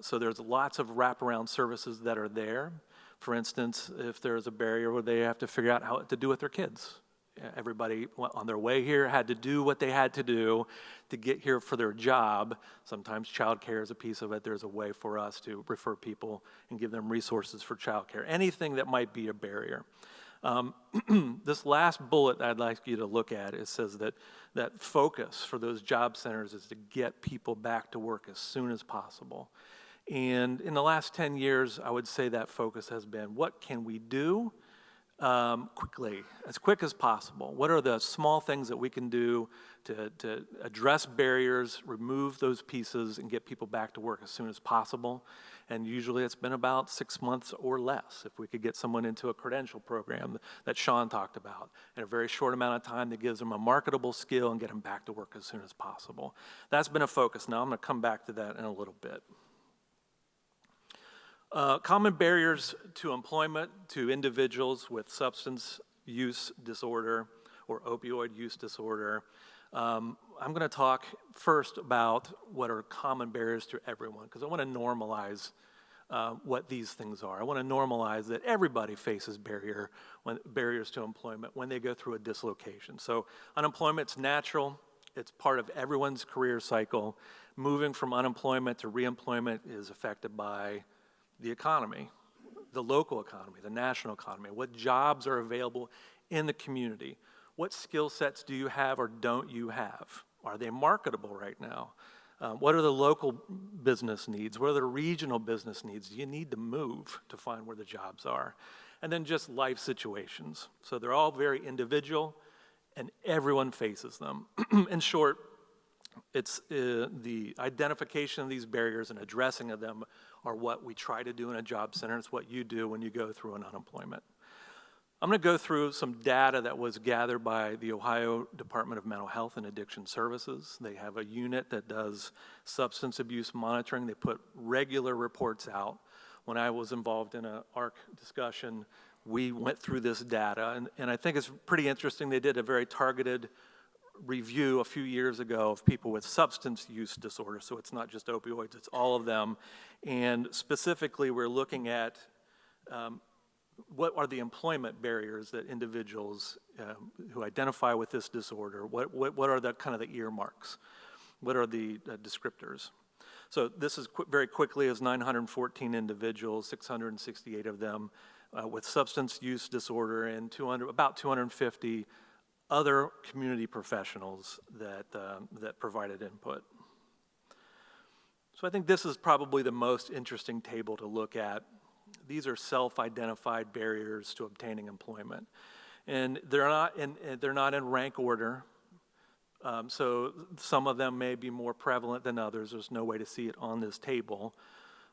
So there's lots of wraparound services that are there. For instance, if there's a barrier where they have to figure out how to do with their kids. Everybody on their way here had to do what they had to do to get here for their job. Sometimes childcare is a piece of it. There's a way for us to refer people and give them resources for childcare. Anything that might be a barrier. This last bullet I'd like you to look at, it says that focus for those job centers is to get people back to work as soon as possible. And in the last 10 years, I would say that focus has been, what can we do quickly, as quick as possible? What are the small things that we can do to address barriers, remove those pieces, and get people back to work as soon as possible? And usually it's been about 6 months or less if we could get someone into a credential program that Sean talked about in a very short amount of time that gives them a marketable skill and get them back to work as soon as possible. That's been a focus. Now I'm going to come back to that in a little bit. Common barriers to employment to individuals with substance use disorder or opioid use disorder. I'm going to talk first about what are common barriers to everyone, because I want to normalize what these things are. I want to normalize that everybody faces barriers to employment when they go through a dislocation. So unemployment's natural, It's part of everyone's career cycle. Moving from unemployment to reemployment is affected by the economy, the local economy, the national economy, what jobs are available in the community. What skill sets do you have or don't you have? Are they marketable right now? What are the local business needs? What are the regional business needs? You need to move to find where the jobs are. And then just life situations. So they're all very individual, and everyone faces them. In short, it's the identification of these barriers and addressing of them are what we try to do in a job center. It's what you do when you go through an unemployment. I'm going to go through some data that was gathered by the Ohio Department of Mental Health and Addiction Services. They have a unit that does substance abuse monitoring. They put regular reports out. When I was involved in an ARC discussion, we went through this data, and I think it's pretty interesting. They did a very targeted review a few years ago of people with substance use disorder, so it's not just opioids, it's all of them. And specifically, we're looking at what are the employment barriers that individuals who identify with this disorder, what are the kind of the earmarks? What are the descriptors? So this is very quickly is 914 individuals, 668 of them with substance use disorder, and about 250 other community professionals that provided input. So I think this is probably the most interesting table to look at. These are self-identified barriers to obtaining employment, and they're not in rank order. So some of them may be more prevalent than others. There's no way to see it on this table,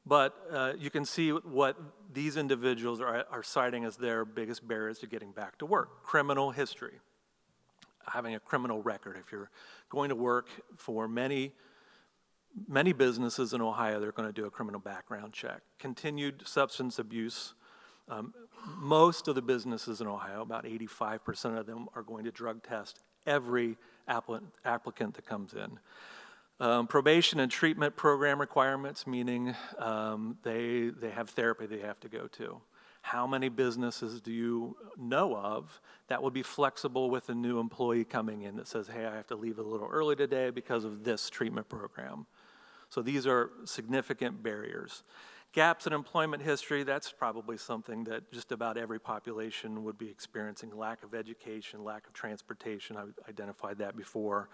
but you can see what these individuals are citing as their biggest barriers to getting back to work: criminal history, having a criminal record. If you're going to work for many businesses in Ohio, they're going to do a criminal background check. Continued substance abuse. Most of the businesses in Ohio, about 85% of them, are going to drug test every applicant that comes in. Probation and treatment program requirements, meaning they have therapy they have to go to. How many businesses do you know of that would be flexible with a new employee coming in that says, hey, I have to leave a little early today because of this treatment program? So these are significant barriers. Gaps in employment history, that's probably something that just about every population would be experiencing. Lack of education, lack of transportation, I identified that before.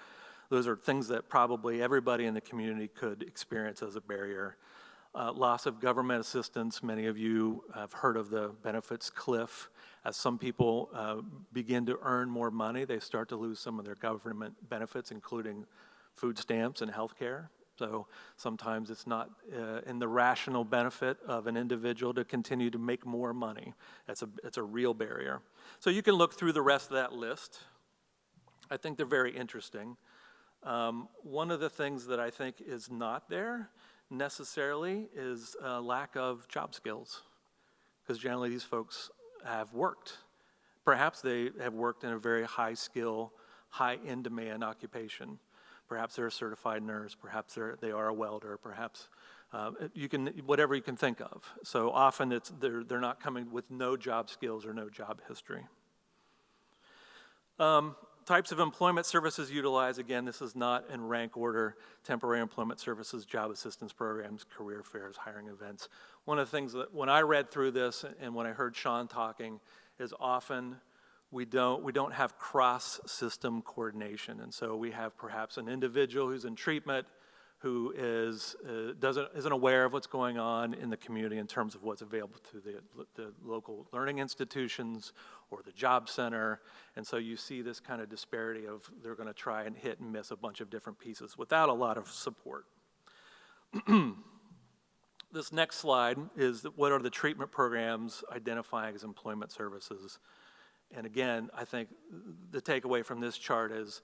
Those are things that probably everybody in the community could experience as a barrier. Loss of government assistance, many of you have heard of the benefits cliff. As some people begin to earn more money, they start to lose some of their government benefits, including food stamps and health care. So sometimes it's not in the rational benefit of an individual to continue to make more money. It's a real barrier. So you can look through the rest of that list. I think they're very interesting. One of the things that I think is not there necessarily is a lack of job skills, because generally these folks have worked. Perhaps they have worked in a very high skill, high in demand occupation. Perhaps they're a certified nurse, perhaps they are a welder, perhaps whatever you can think of. So often they're not coming with no job skills or no job history. Types of employment services utilized, again, this is not in rank order: temporary employment services, job assistance programs, career fairs, hiring events. One of the things that when I read through this and when I heard Sean talking is often we don't have cross-system coordination, and so we have perhaps an individual who's in treatment who isn't aware of what's going on in the community in terms of what's available to the local learning institutions or the job center, and so you see this kind of disparity of they're going to try and hit and miss a bunch of different pieces without a lot of support. This next slide is what are the treatment programs identifying as employment services. And again, I think the takeaway from this chart is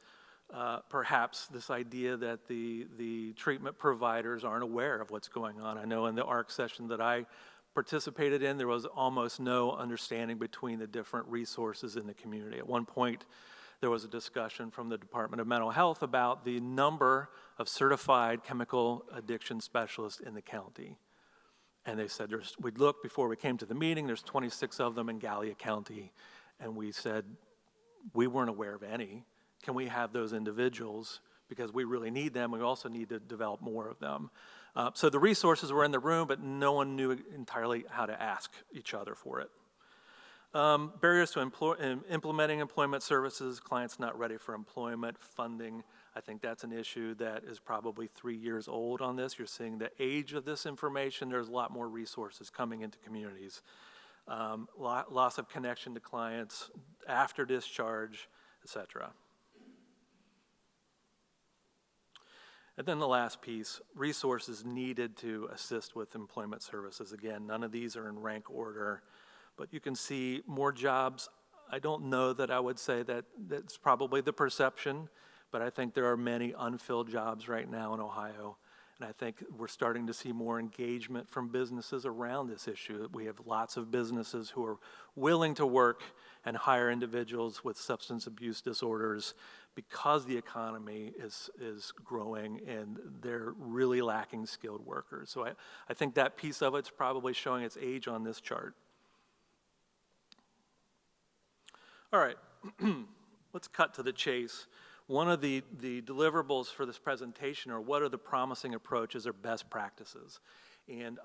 perhaps this idea that the treatment providers aren't aware of what's going on. I know in the ARC session that I participated in, there was almost no understanding between the different resources in the community. At one point, there was a discussion from the Department of Mental Health about the number of certified chemical addiction specialists in the county. And they said, we'd looked before we came to the meeting, there's 26 of them in Gallia County. And we said, we weren't aware of any. Can we have those individuals because we really need them. We also need to develop more of them. So the resources were in the room, but no one knew entirely how to ask each other for it. Barriers to implementing employment services, clients not ready for employment, funding. I think that's an issue that is probably 3 years old on this. You're seeing the age of this information. There's a lot more resources coming into communities. Loss of connection to clients after discharge, et cetera. And then the last piece, resources needed to assist with employment services. Again, none of these are in rank order, but you can see more jobs. I don't know that I would say that that's probably the perception, but I think there are many unfilled jobs right now in Ohio. And I think we're starting to see more engagement from businesses around this issue. We have lots of businesses who are willing to work and hire individuals with substance abuse disorders because the economy is growing and they're really lacking skilled workers. So I think that piece of it's probably showing its age on this chart. All right, let's cut to the chase. One of the deliverables for this presentation are what are the promising approaches or best practices. And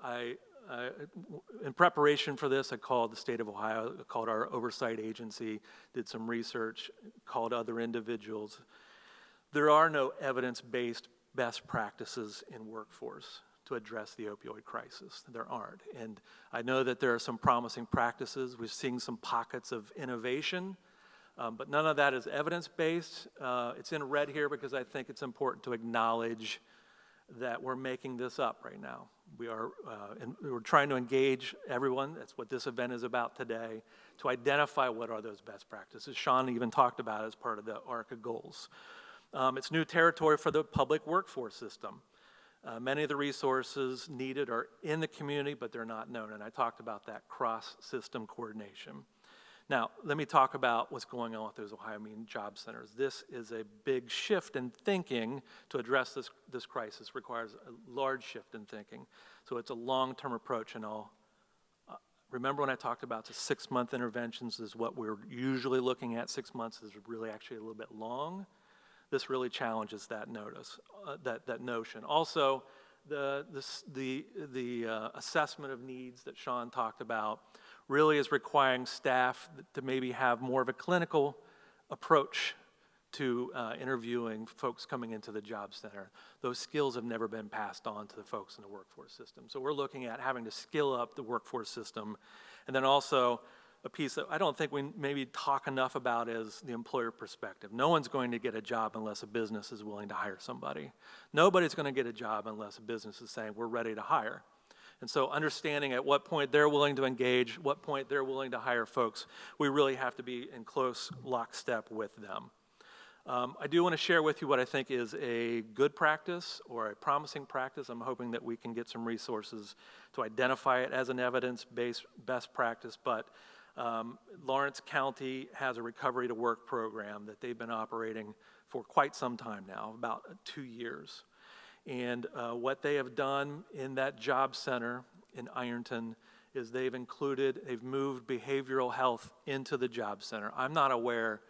in preparation for this, I called the state of Ohio, I called our oversight agency, did some research, called other individuals. There are no evidence-based best practices in workforce to address the opioid crisis. There aren't. And I know that there are some promising practices. We're seeing some pockets of innovation, but none of that is evidence-based. It's in red here because I think it's important to acknowledge that we're making this up right now. We're trying to engage everyone. That's what this event is about today, to identify what are those best practices. Sean even talked about it as part of the ARCA goals. It's new territory for the public workforce system. Many of the resources needed are in the community, but they're not known, and I talked about that cross-system coordination. Now, let me talk about what's going on with those Ohio Mean Job Centers. This is a big shift in thinking to address this crisis, requires a large shift in thinking. So it's a long-term approach, and I'll remember when I talked about the 6-month interventions is what we're usually looking at. 6 months is really actually a little bit long. This really challenges that notion. Also, the assessment of needs that Sean talked about really is requiring staff to maybe have more of a clinical approach to interviewing folks coming into the job center. Those skills have never been passed on to the folks in the workforce system. So we're looking at having to skill up the workforce system. And then also a piece that I don't think we maybe talk enough about is the employer perspective. No one's going to get a job unless a business is willing to hire somebody. Nobody's going to get a job unless a business is saying, we're ready to hire. And so understanding at what point they're willing to engage, what point they're willing to hire folks, we really have to be in close lockstep with them. I do want to share with you what I think is a good practice or a promising practice. I'm hoping that we can get some resources to identify it as an evidence-based best practice, but Lawrence County has a recovery to work program that they've been operating for quite some time now, about 2 years. And what they have done in that job center in Ironton is they've moved behavioral health into the job center. I'm not aware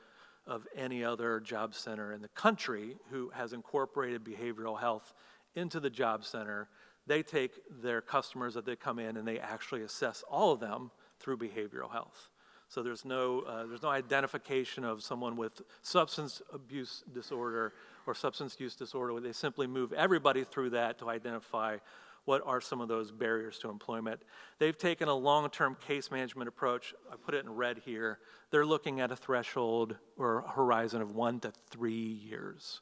of any other job center in the country who has incorporated behavioral health into the job center. They take their customers that they come in and they actually assess all of them through behavioral health. So there's no identification of someone with substance abuse disorder or substance use disorder. They simply move everybody through that to identify what are some of those barriers to employment. They've taken a long-term case management approach. I put it in red here. They're looking at a threshold or a horizon of 1 to 3 years.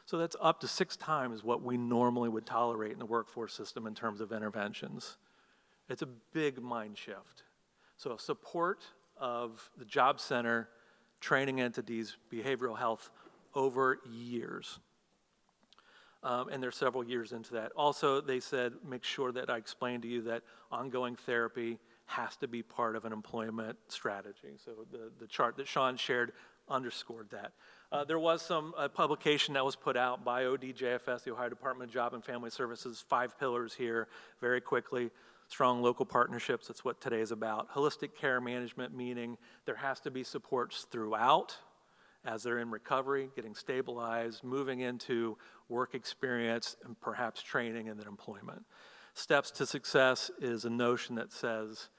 So that's up to 6 times what we normally would tolerate in the workforce system in terms of interventions. It's a big mind shift. So support of the job center, training entities, behavioral health over years. And they're several years into that. Also, they said, make sure that I explain to you that ongoing therapy has to be part of an employment strategy. So the chart that Sean shared underscored that. There was some publication that was put out by ODJFS, the Ohio Department of Job and Family Services, 5 pillars here, very quickly. Strong local partnerships, that's what today is about. Holistic care management, meaning there has to be supports throughout, as they're in recovery, getting stabilized, moving into work experience, and perhaps training and then employment. Steps to success is a notion that says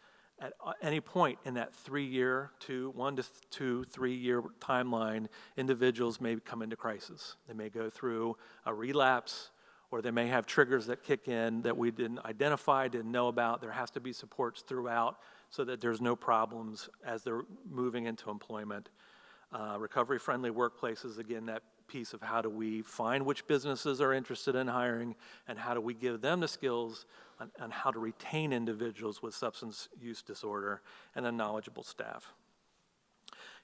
at any point in that 1 to 3 year timeline, individuals may come into crisis. They may go through a relapse, or they may have triggers that kick in that we didn't identify, didn't know about. There has to be supports throughout so that there's no problems as they're moving into employment. Recovery-friendly workplaces, again, that piece of how do we find which businesses are interested in hiring and how do we give them the skills on how to retain individuals with substance use disorder, and then knowledgeable staff.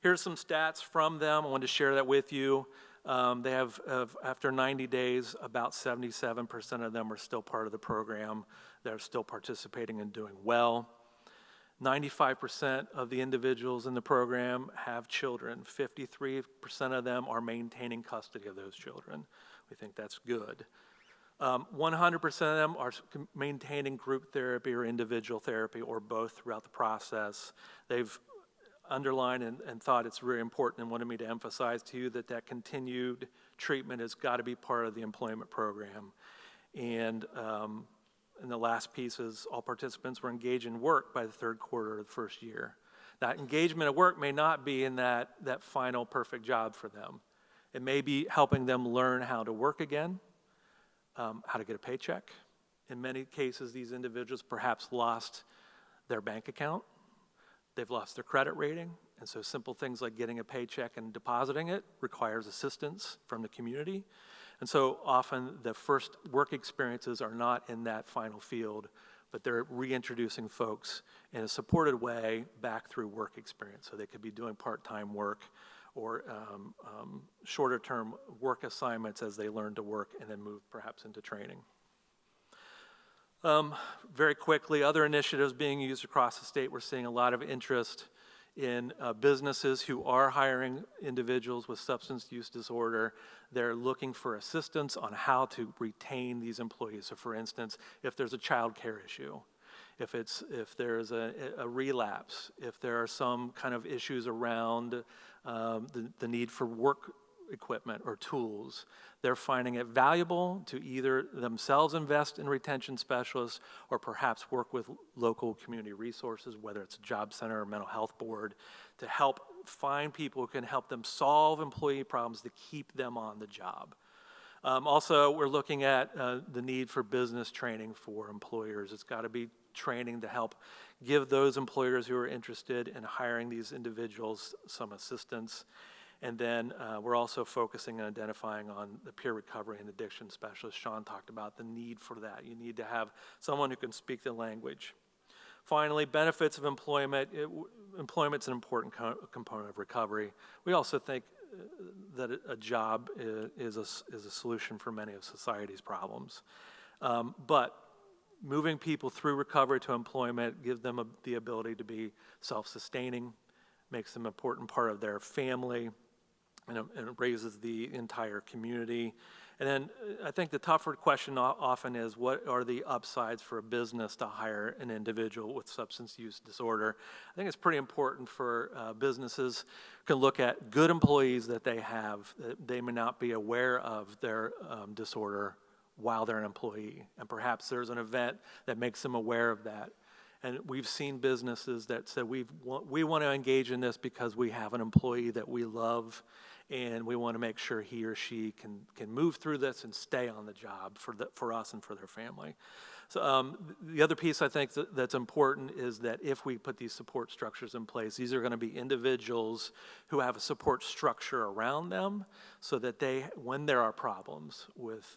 Here's some stats from them. I wanted to share that with you. They have, after 90 days, about 77% of them are still part of the program. They're still participating and doing well. 95% of the individuals in the program have children. 53% of them are maintaining custody of those children. We think that's good. 100% of them are maintaining group therapy or individual therapy or both throughout the process. They've underlined and thought it's really important and wanted me to emphasize to you that that continued treatment has got to be part of the employment program. And the last piece is all participants were engaged in work by the third quarter of the first year. That engagement at work may not be in that final perfect job for them. It may be helping them learn how to work again, how to get a paycheck. In many cases, these individuals perhaps lost their bank account. They've lost their credit rating. And so simple things like getting a paycheck and depositing it requires assistance from the community. And so often the first work experiences are not in that final field, but they're reintroducing folks in a supported way back through work experience. So they could be doing part-time work or shorter-term work assignments as they learn to work and then move perhaps into training. Very quickly, other initiatives being used across the state. We're seeing a lot of interest in businesses who are hiring individuals with substance use disorder. They're looking for assistance on how to retain these employees. So for instance, if there's a child care issue, if there's a relapse, if there are some kind of issues around the need for work equipment or tools, they're finding it valuable to either themselves invest in retention specialists or perhaps work with local community resources, whether it's a job center or mental health board, to help find people who can help them solve employee problems to keep them on the job. Also, we're looking at the need for business training for employers. It's got to be training to help give those employers who are interested in hiring these individuals some assistance. And then we're also focusing on identifying on the peer recovery and addiction specialist. Sean talked about the need for that. You need to have someone who can speak the language. Finally, benefits of employment. Employment's an important component of recovery. We also think that a job is a solution for many of society's problems. But moving people through recovery to employment gives them the ability to be self-sustaining, makes them an important part of their family, and it raises the entire community. And then I think the tougher question often is, what are the upsides for a business to hire an individual with substance use disorder? I think it's pretty important for businesses can look at good employees that they have, that they may not be aware of their disorder while they're an employee. And perhaps there's an event that makes them aware of that. And we've seen businesses that said, we want to engage in this because we have an employee that we love, and we want to make sure he or she can move through this and stay on the job for us and for their family. So the other piece I think that's important is that if we put these support structures in place, these are going to be individuals who have a support structure around them so that when there are problems with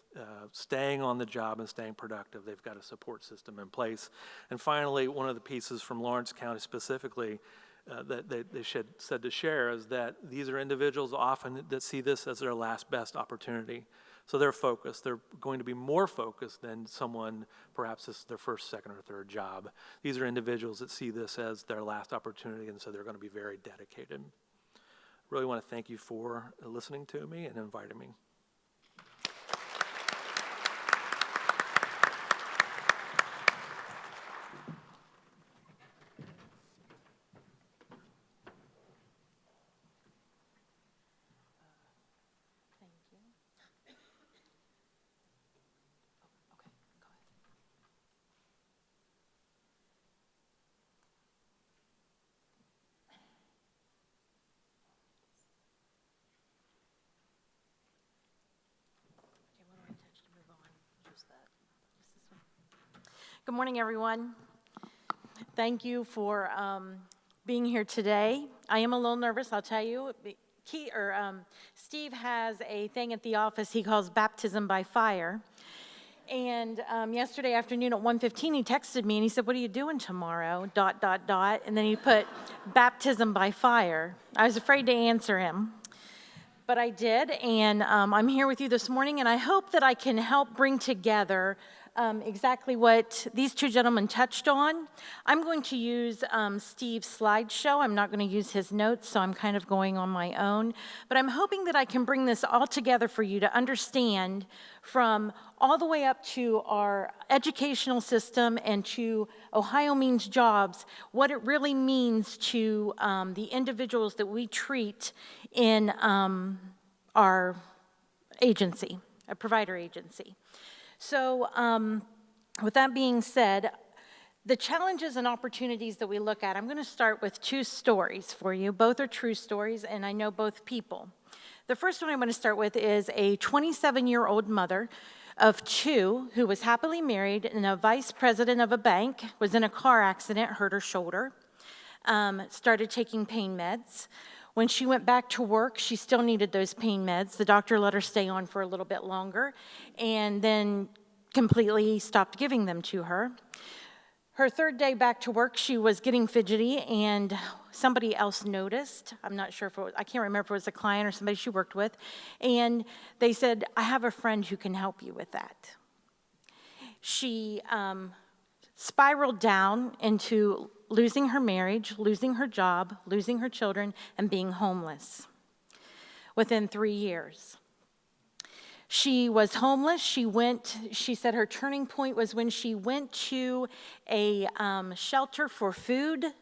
staying on the job and staying productive, they've got a support system in place. And finally, one of the pieces from Lawrence County specifically that they said to share is that these are individuals often that see this as their last best opportunity. So they're focused. They're going to be more focused than someone, perhaps this is their first, second, or third job. These are individuals that see this as their last opportunity, and so they're going to be very dedicated. Really want to thank you for listening to me and inviting me. Good morning, everyone. Thank you for being here today. I am a little nervous, I'll tell you. Steve has a thing at the office he calls baptism by fire. And yesterday afternoon at 1:15, he texted me and he said, "What are you doing tomorrow? ... And then he put baptism by fire. I was afraid to answer him, but I did. And I'm here with you this morning, and I hope that I can help bring together exactly what these two gentlemen touched on. I'm going to use Steve's slideshow. I'm not going to use his notes, so I'm kind of going on my own. But I'm hoping that I can bring this all together for you to understand from all the way up to our educational system and to Ohio Means Jobs, what it really means to the individuals that we treat in our agency, a provider agency. So with that being said, the challenges and opportunities that we look at, I'm going to start with two stories for you. Both are true stories, and I know both people. The first one I'm going to start with is a 27-year-old mother of two who was happily married and a vice president of a bank, was in a car accident, hurt her shoulder, started taking pain meds. When she went back to work, she still needed those pain meds. The doctor let her stay on for a little bit longer and then completely stopped giving them to her. Her third day back to work, she was getting fidgety, and somebody else noticed. I'm not sure if it was, I can't remember if it was a client or somebody she worked with. And they said, "I have a friend who can help you with that." She spiraled down into losing her marriage, losing her job, losing her children, and being homeless within 3 years. She was homeless. She said her turning point was when she went to a shelter for food,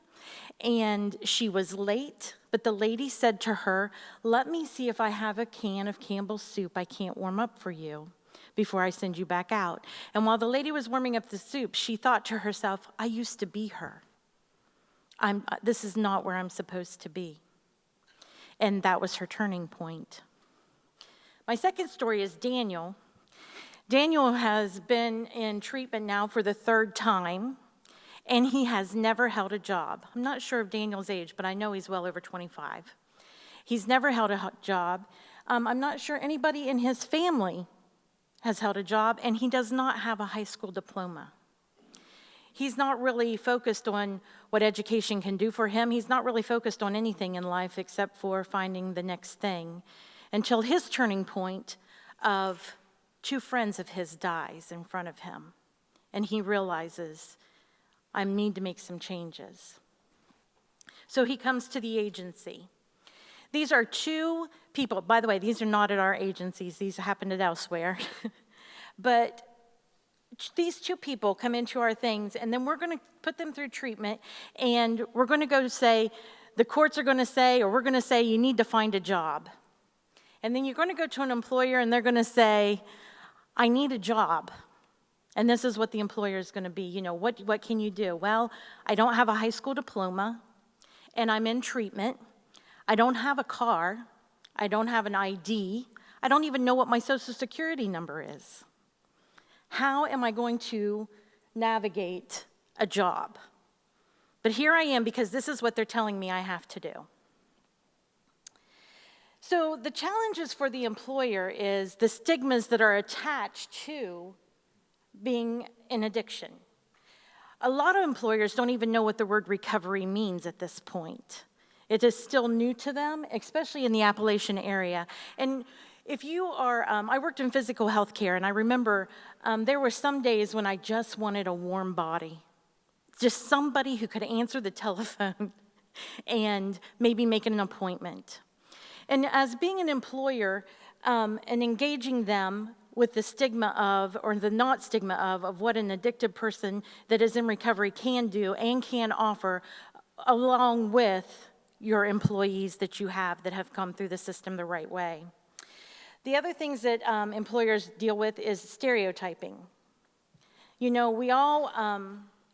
and she was late, but the lady said to her, "Let me see if I have a can of Campbell's soup I can't warm up for you before I send you back out." And while the lady was warming up the soup, she thought to herself, "I used to be her. This is not where I'm supposed to be." And that was her turning point. My second story is Daniel. Daniel has been in treatment now for the third time, and he has never held a job. I'm not sure of Daniel's age, but I know he's well over 25. He's never held a job. I'm not sure anybody in his family has held a job, and he does not have a high school diploma. He's not really focused on what education can do for him. He's not really focused on anything in life except for finding the next thing, until his turning point of two friends of his dies in front of him. And he realizes, I need to make some changes. So he comes to the agency. These are two people. By the way, these are not at our agencies. These happened at elsewhere. But these two people come into our things, and then we're going to put them through treatment, and we're going to go say, the courts are going to say, or we're going to say, you need to find a job. And then you're going to go to an employer, and they're going to say, I need a job. And this is what the employer is going to be. You know, what can you do? Well, I don't have a high school diploma, and I'm in treatment. I don't have a car. I don't have an ID. I don't even know what my Social Security number is. How am I going to navigate a job? But here I am, because this is what they're telling me I have to do. So the challenges for the employer is the stigmas that are attached to being in addiction. A lot of employers don't even know what the word recovery means at this point. It is still new to them, especially in the Appalachian area. And if you are, I worked in physical health care, and I remember there were some days when I just wanted a warm body. Just somebody who could answer the telephone and maybe make an appointment. And as being an employer and engaging them with the stigma of, or the not stigma of what an addicted person that is in recovery can do and can offer, along with your employees that you have that have come through the system the right way. The other things that employers deal with is stereotyping. You know, we all,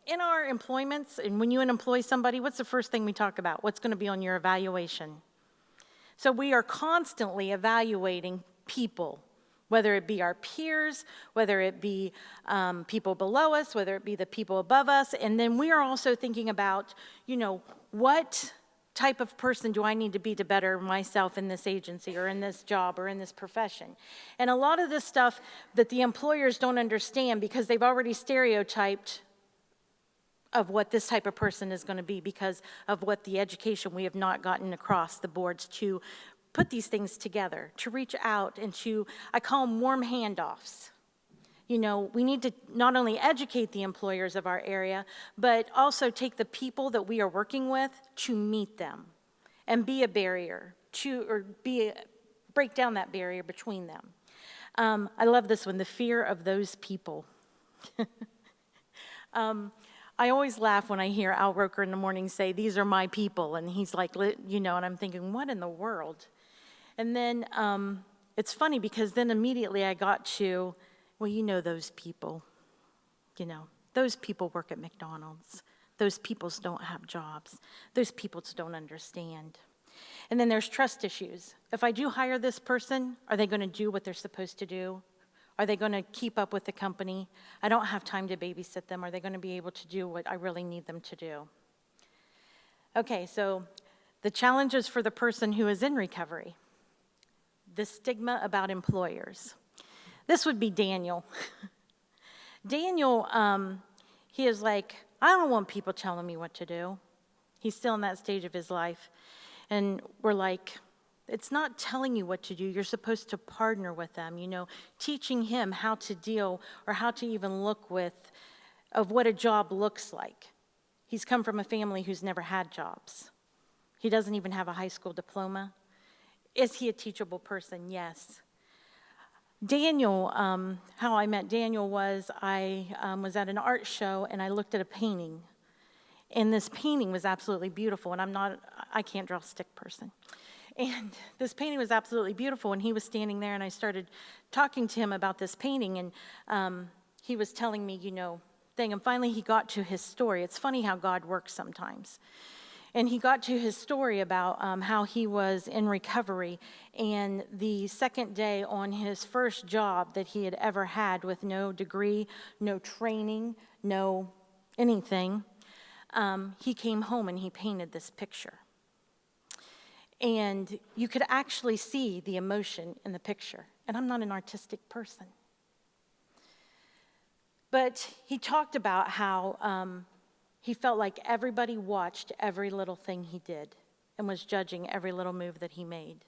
in our employments, and when you employ somebody, what's the first thing we talk about? What's going to be on your evaluation? So we are constantly evaluating people whether it be our peers, whether it be people below us, whether it be the people above us. And then we are also thinking about, what type of person do I need to be to better myself in this agency or in this job or in this profession? And a lot of this stuff that the employers don't understand because they've already stereotyped of what this type of person is going to be because of what the education we have not gotten across the boards to put these things together, to reach out and to, I call them warm handoffs. We need to not only educate the employers of our area, but also take the people that we are working with to meet them and be a barrier break down that barrier between them. I love this one, the fear of those people. I always laugh when I hear Al Roker in the morning say, "These are my people," and he's like, and I'm thinking, what in the world? And then it's funny because then immediately I got to, well, those people. Those people work at McDonald's. Those people don't have jobs. Those people don't understand. And then there's trust issues. If I do hire this person, are they going to do what they're supposed to do? Are they going to keep up with the company? I don't have time to babysit them. Are they going to be able to do what I really need them to do? Okay, so the challenges for the person who is in recovery. The stigma about employers. This would be Daniel. Daniel, he is like, I don't want people telling me what to do. He's still in that stage of his life. And we're like, it's not telling you what to do. You're supposed to partner with them, teaching him how to deal or how to even look of what a job looks like. He's come from a family who's never had jobs. He doesn't even have a high school diploma. Is he a teachable person? Yes. Daniel, how I met Daniel was I was at an art show and I looked at a painting. And this painting was absolutely beautiful. And I can't draw a stick person. And this painting was absolutely beautiful. And he was standing there and I started talking to him about this painting. And he was telling me, thing. And finally he got to his story. It's funny how God works sometimes. And he got to his story about how he was in recovery, and the second day on his first job that he had ever had with no degree, no training, no anything, he came home and he painted this picture. And you could actually see the emotion in the picture. And I'm not an artistic person. But he talked about how he felt like everybody watched every little thing he did and was judging every little move that he made.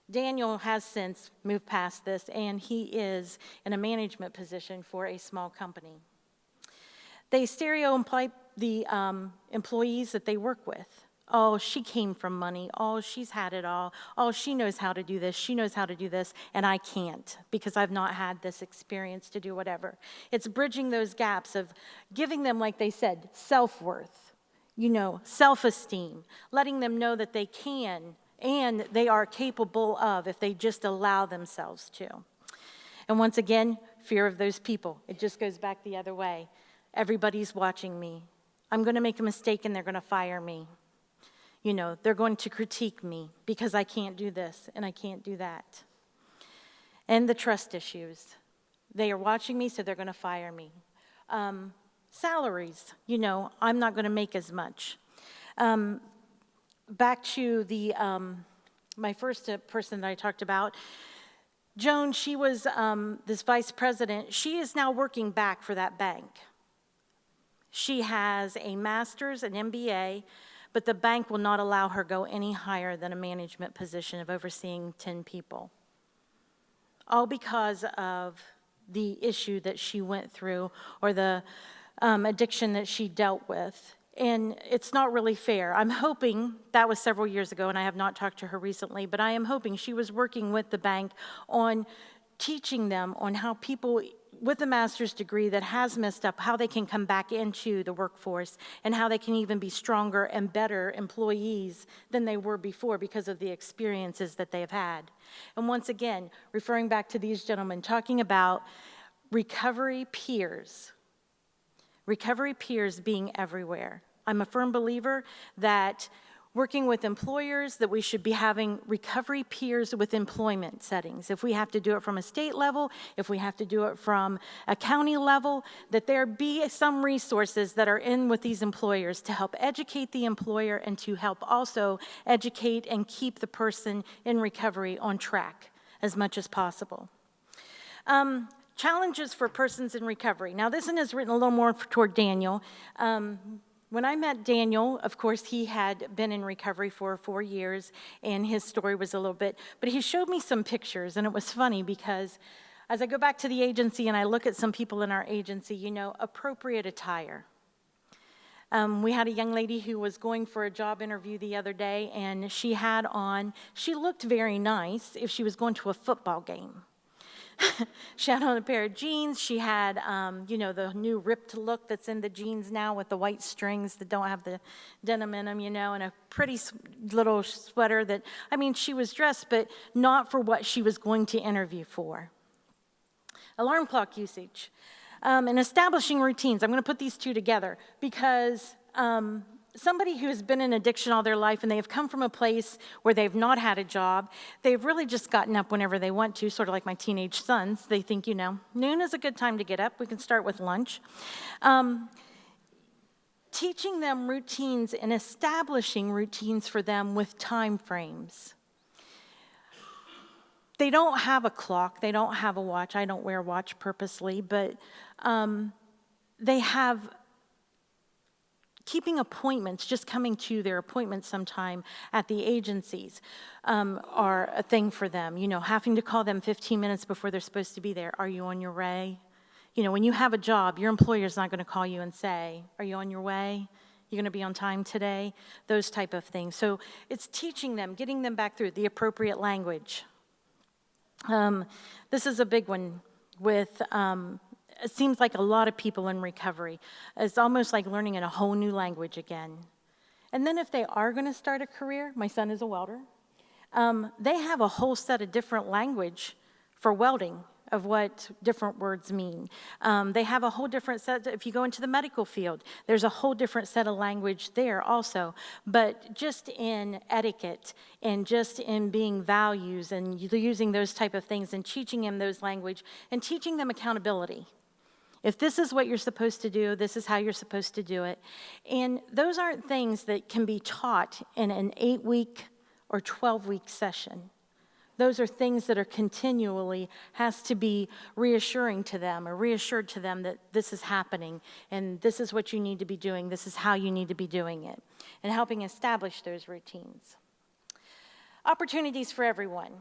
Daniel has since moved past this, and he is in a management position for a small company. They stereotype the employees that they work with. Oh, she came from money. Oh, she's had it all. Oh, she knows how to do this. She knows how to do this, and I can't because I've not had this experience to do whatever. It's bridging those gaps of giving them, like they said, self-worth, self-esteem, letting them know that they can and they are capable of if they just allow themselves to. And once again, fear of those people. It just goes back the other way. Everybody's watching me. I'm going to make a mistake and they're going to fire me. They're going to critique me because I can't do this and I can't do that. And the trust issues. They are watching me, so they're going to fire me. Salaries, I'm not going to make as much. Back to my first person that I talked about, Joan, she was this vice president. She is now working back for that bank. She has a master's, an MBA, but the bank will not allow her go any higher than a management position of overseeing 10 people. All because of the issue that she went through or the addiction that she dealt with. And it's not really fair. I'm hoping, that was several years ago and I have not talked to her recently, but I am hoping she was working with the bank on teaching them on how people with a master's degree that has messed up, how they can come back into the workforce and how they can even be stronger and better employees than they were before because of the experiences that they have had. And once again, referring back to these gentlemen, talking about recovery peers being everywhere. I'm a firm believer that working with employers, that we should be having recovery peers with employment settings. If we have to do it from a state level, if we have to do it from a county level, that there be some resources that are in with these employers to help educate the employer and to help also educate and keep the person in recovery on track as much as possible. Challenges for persons in recovery. Now, this one is written a little more toward Daniel. When I met Daniel, of course, he had been in recovery for 4 years, and his story was a little bit, but he showed me some pictures, and it was funny because as I go back to the agency and I look at some people in our agency, you know, appropriate attire. We had a young lady who was going for a job interview the other day, and she looked very nice if she was going to a football game. She had on a pair of jeans. She had, you know, the new ripped look that's in the jeans now with the white strings that don't have the denim in them, you know, and a pretty little sweater that, I mean, she was dressed, but not for what she was going to interview for. Alarm clock usage and establishing routines. I'm going to put these two together because somebody who has been in addiction all their life and they have come from a place where they've not had a job, they've really just gotten up whenever they want to, sort of like my teenage sons. They think, you know, noon is a good time to get up. We can start with lunch. Teaching them routines and establishing routines for them with time frames. They don't have a clock. They don't have a watch. I don't wear a watch purposely, but they have keeping appointments, just coming to their appointments sometime at the agencies are a thing for them. You know, having to call them 15 minutes before they're supposed to be there. Are you on your way? You know, when you have a job, your employer's not going to call you and say, are you on your way? You're going to be on time today? Those type of things. So it's teaching them, getting them back through the appropriate language. This is a big one with it seems like a lot of people in recovery. It's almost like learning in a whole new language again. And then if they are going to start a career, my son is a welder, they have a whole set of different language for welding of what different words mean. They have a whole different set. If you go into the medical field, there's a whole different set of language there also. But just in etiquette and just in being values and using those type of things and teaching them those language and teaching them accountability. If this is what you're supposed to do, this is how you're supposed to do it. And those aren't things that can be taught in an 8-week or 12-week session. Those are things that are continually has to be reassuring to them or reassured to them that this is happening and this is what you need to be doing, this is how you need to be doing it, and helping establish those routines. Opportunities for everyone.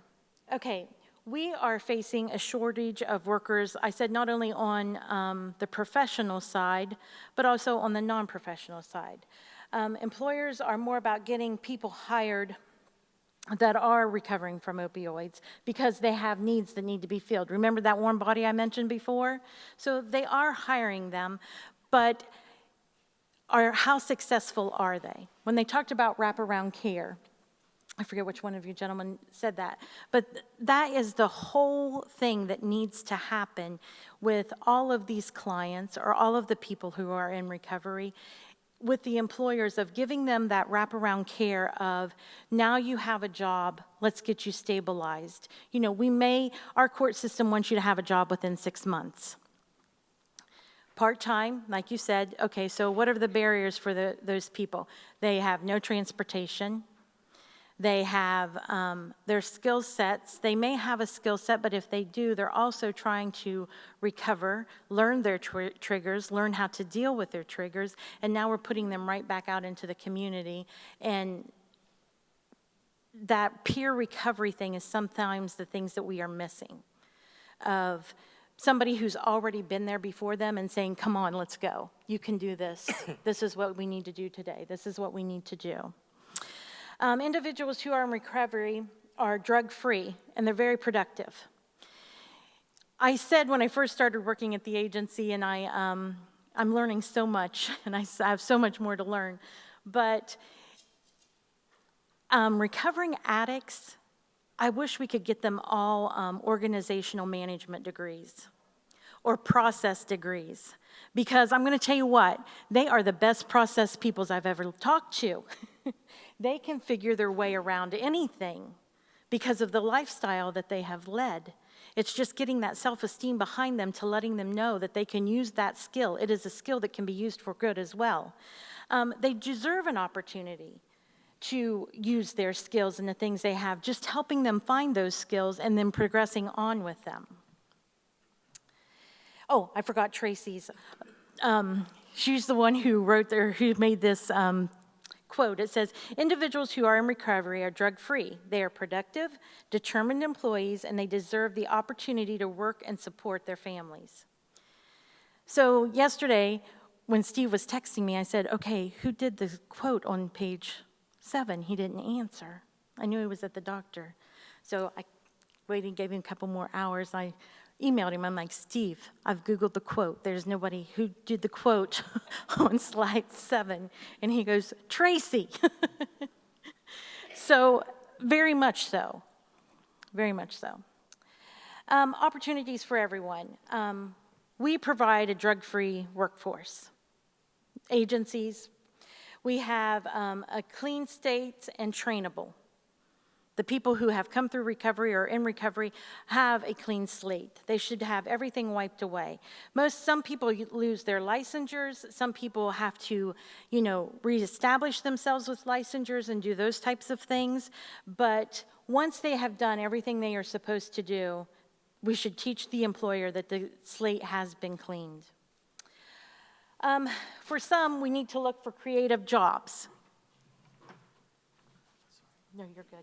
Okay. We are facing a shortage of workers, I said not only on the professional side, but also on the non-professional side. Employers are more about getting people hired that are recovering from opioids because they have needs that need to be filled. Remember that warm body I mentioned before? So they are hiring them, but how successful are they? When they talked about wraparound care, I forget which one of you gentlemen said that, but that is the whole thing that needs to happen with all of these clients or all of the people who are in recovery, with the employers of giving them that wraparound care of, now you have a job, let's get you stabilized. You know, our court system wants you to have a job within 6 months. Part-time, like you said, okay, so what are the barriers for those people? They have no transportation. They have their skill sets. They may have a skill set, but if they do, they're also trying to recover, learn their triggers, learn how to deal with their triggers, and now we're putting them right back out into the community. And that peer recovery thing is sometimes the things that we are missing, of somebody who's already been there before them and saying, come on, let's go. You can do this. This is what we need to do today. This is what we need to do. Individuals who are in recovery are drug-free, and they're very productive. I said when I first started working at the agency, and I'm learning so much, and I have so much more to learn, but recovering addicts, I wish we could get them all organizational management degrees or process degrees, because I'm going to tell you what, they are the best process peoples I've ever talked to. they can figure their way around anything because of the lifestyle that they have led. It's just getting that self-esteem behind them to letting them know that they can use that skill. It is a skill that can be used for good as well. They deserve an opportunity to use their skills and the things they have, just helping them find those skills and then progressing on with them. Oh, I forgot Tracy's. She's the one who who made this quote. It says, individuals who are in recovery are drug-free. They are productive, determined employees, and they deserve the opportunity to work and support their families. So yesterday, when Steve was texting me, I said, okay, who did the quote on page 7? He didn't answer. I knew he was at the doctor. So I waited and gave him a couple more hours. I emailed him. I'm like, Steve, I've Googled the quote. There's nobody who did the quote on slide 7. And he goes, Tracy. So very much so. Very much so. Opportunities for everyone. We provide a drug-free workforce. Agencies. We have a clean state and trainable. The people who have come through recovery or in recovery have a clean slate. They should have everything wiped away. Some people lose their licensures. Some people have to, reestablish themselves with licensures and do those types of things. But once they have done everything they are supposed to do, we should teach the employer that the slate has been cleaned. For some, we need to look for creative jobs. No, you're good.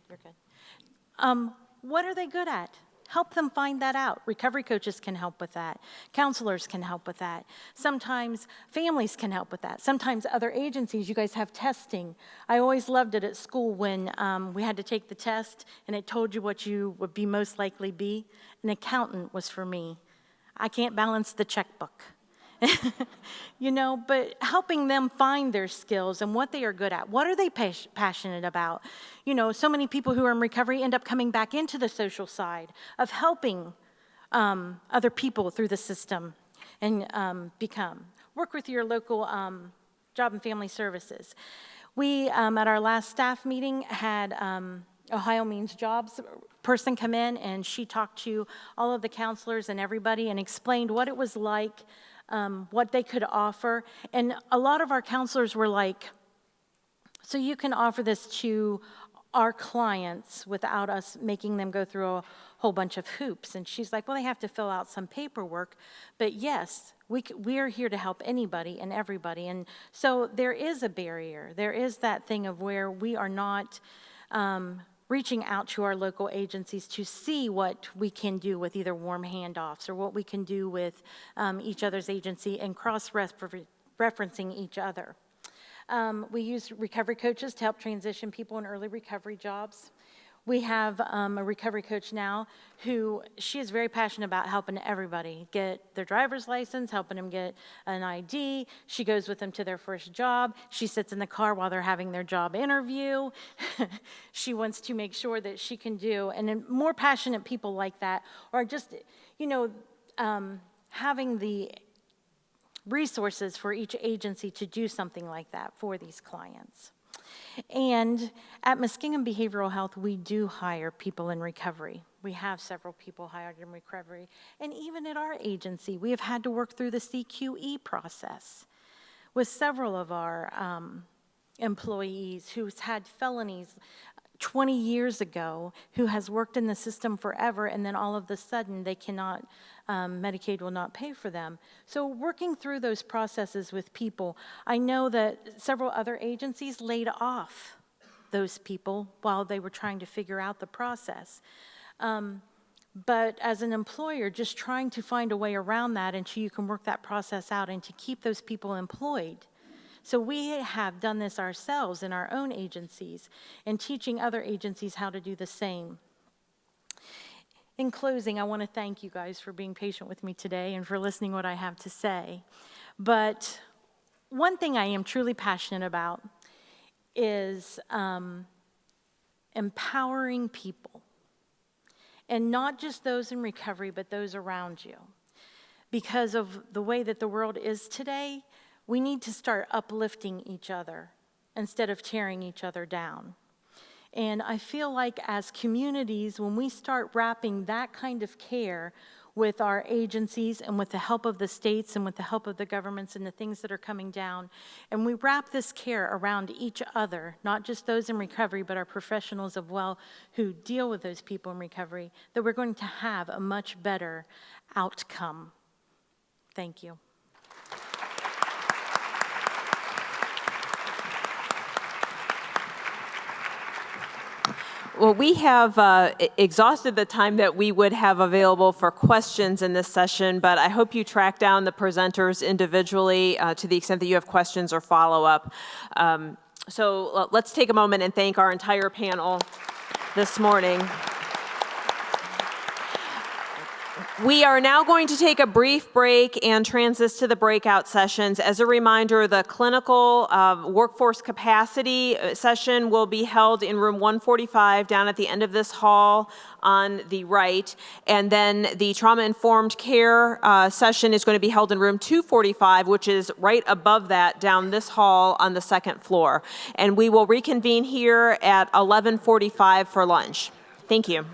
What are they good at? Help them find that out. Recovery coaches can help with that. Counselors can help with that. Sometimes families can help with that. Sometimes other agencies, you guys have testing. I always loved it at school when we had to take the test and it told you what you would be most likely be. An accountant was for me. I can't balance the checkbook. But helping them find their skills and what they are good at. What are they passionate about? So many people who are in recovery end up coming back into the social side of helping other people through the system and work with your local job and family services. We, at our last staff meeting, had Ohio Means Jobs person come in, and she talked to all of the counselors and everybody and explained what it was like, what they could offer. And a lot of our counselors were like, so you can offer this to our clients without us making them go through a whole bunch of hoops. And she's like, well, they have to fill out some paperwork. But yes, we are here to help anybody and everybody. And so there is a barrier. There is that thing of where we are not reaching out to our local agencies to see what we can do with either warm handoffs or what we can do with each other's agency and cross-referencing each other. We use recovery coaches to help transition people in early recovery jobs. We have a recovery coach now she is very passionate about helping everybody get their driver's license, helping them get an ID. She goes with them to their first job. She sits in the car while they're having their job interview. She wants to make sure that she can do, and then more passionate people like that are just, having the resources for each agency to do something like that for these clients. And at Muskingum Behavioral Health, we do hire people in recovery. We have several people hired in recovery. And even at our agency, we have had to work through the CQE process with several of our employees who's had felonies 20 years ago, who has worked in the system forever, and then all of a sudden they cannot, Medicaid will not pay for them. So working through those processes with people, I know that several other agencies laid off those people while they were trying to figure out the process. But as an employer, just trying to find a way around that until you can work that process out and to keep those people employed. So we have done this ourselves in our own agencies and teaching other agencies how to do the same. In closing, I want to thank you guys for being patient with me today and for listening to what I have to say. But one thing I am truly passionate about is empowering people. And not just those in recovery, but those around you. Because of the way that the world is today, we need to start uplifting each other instead of tearing each other down. And I feel like as communities, when we start wrapping that kind of care with our agencies and with the help of the states and with the help of the governments and the things that are coming down, and we wrap this care around each other, not just those in recovery, but our professionals as well who deal with those people in recovery, that we're going to have a much better outcome. Thank you. Well, we have exhausted the time that we would have available for questions in this session, but I hope you track down the presenters individually to the extent that you have questions or follow-up. So let's take a moment and thank our entire panel this morning. We are now going to take a brief break and transition to the breakout sessions. As a reminder, the clinical workforce capacity session will be held in room 145 down at the end of this hall on the right. And then the trauma-informed care session is going to be held in room 245, which is right above that down this hall on the second floor. And we will reconvene here at 11:45 for lunch. Thank you.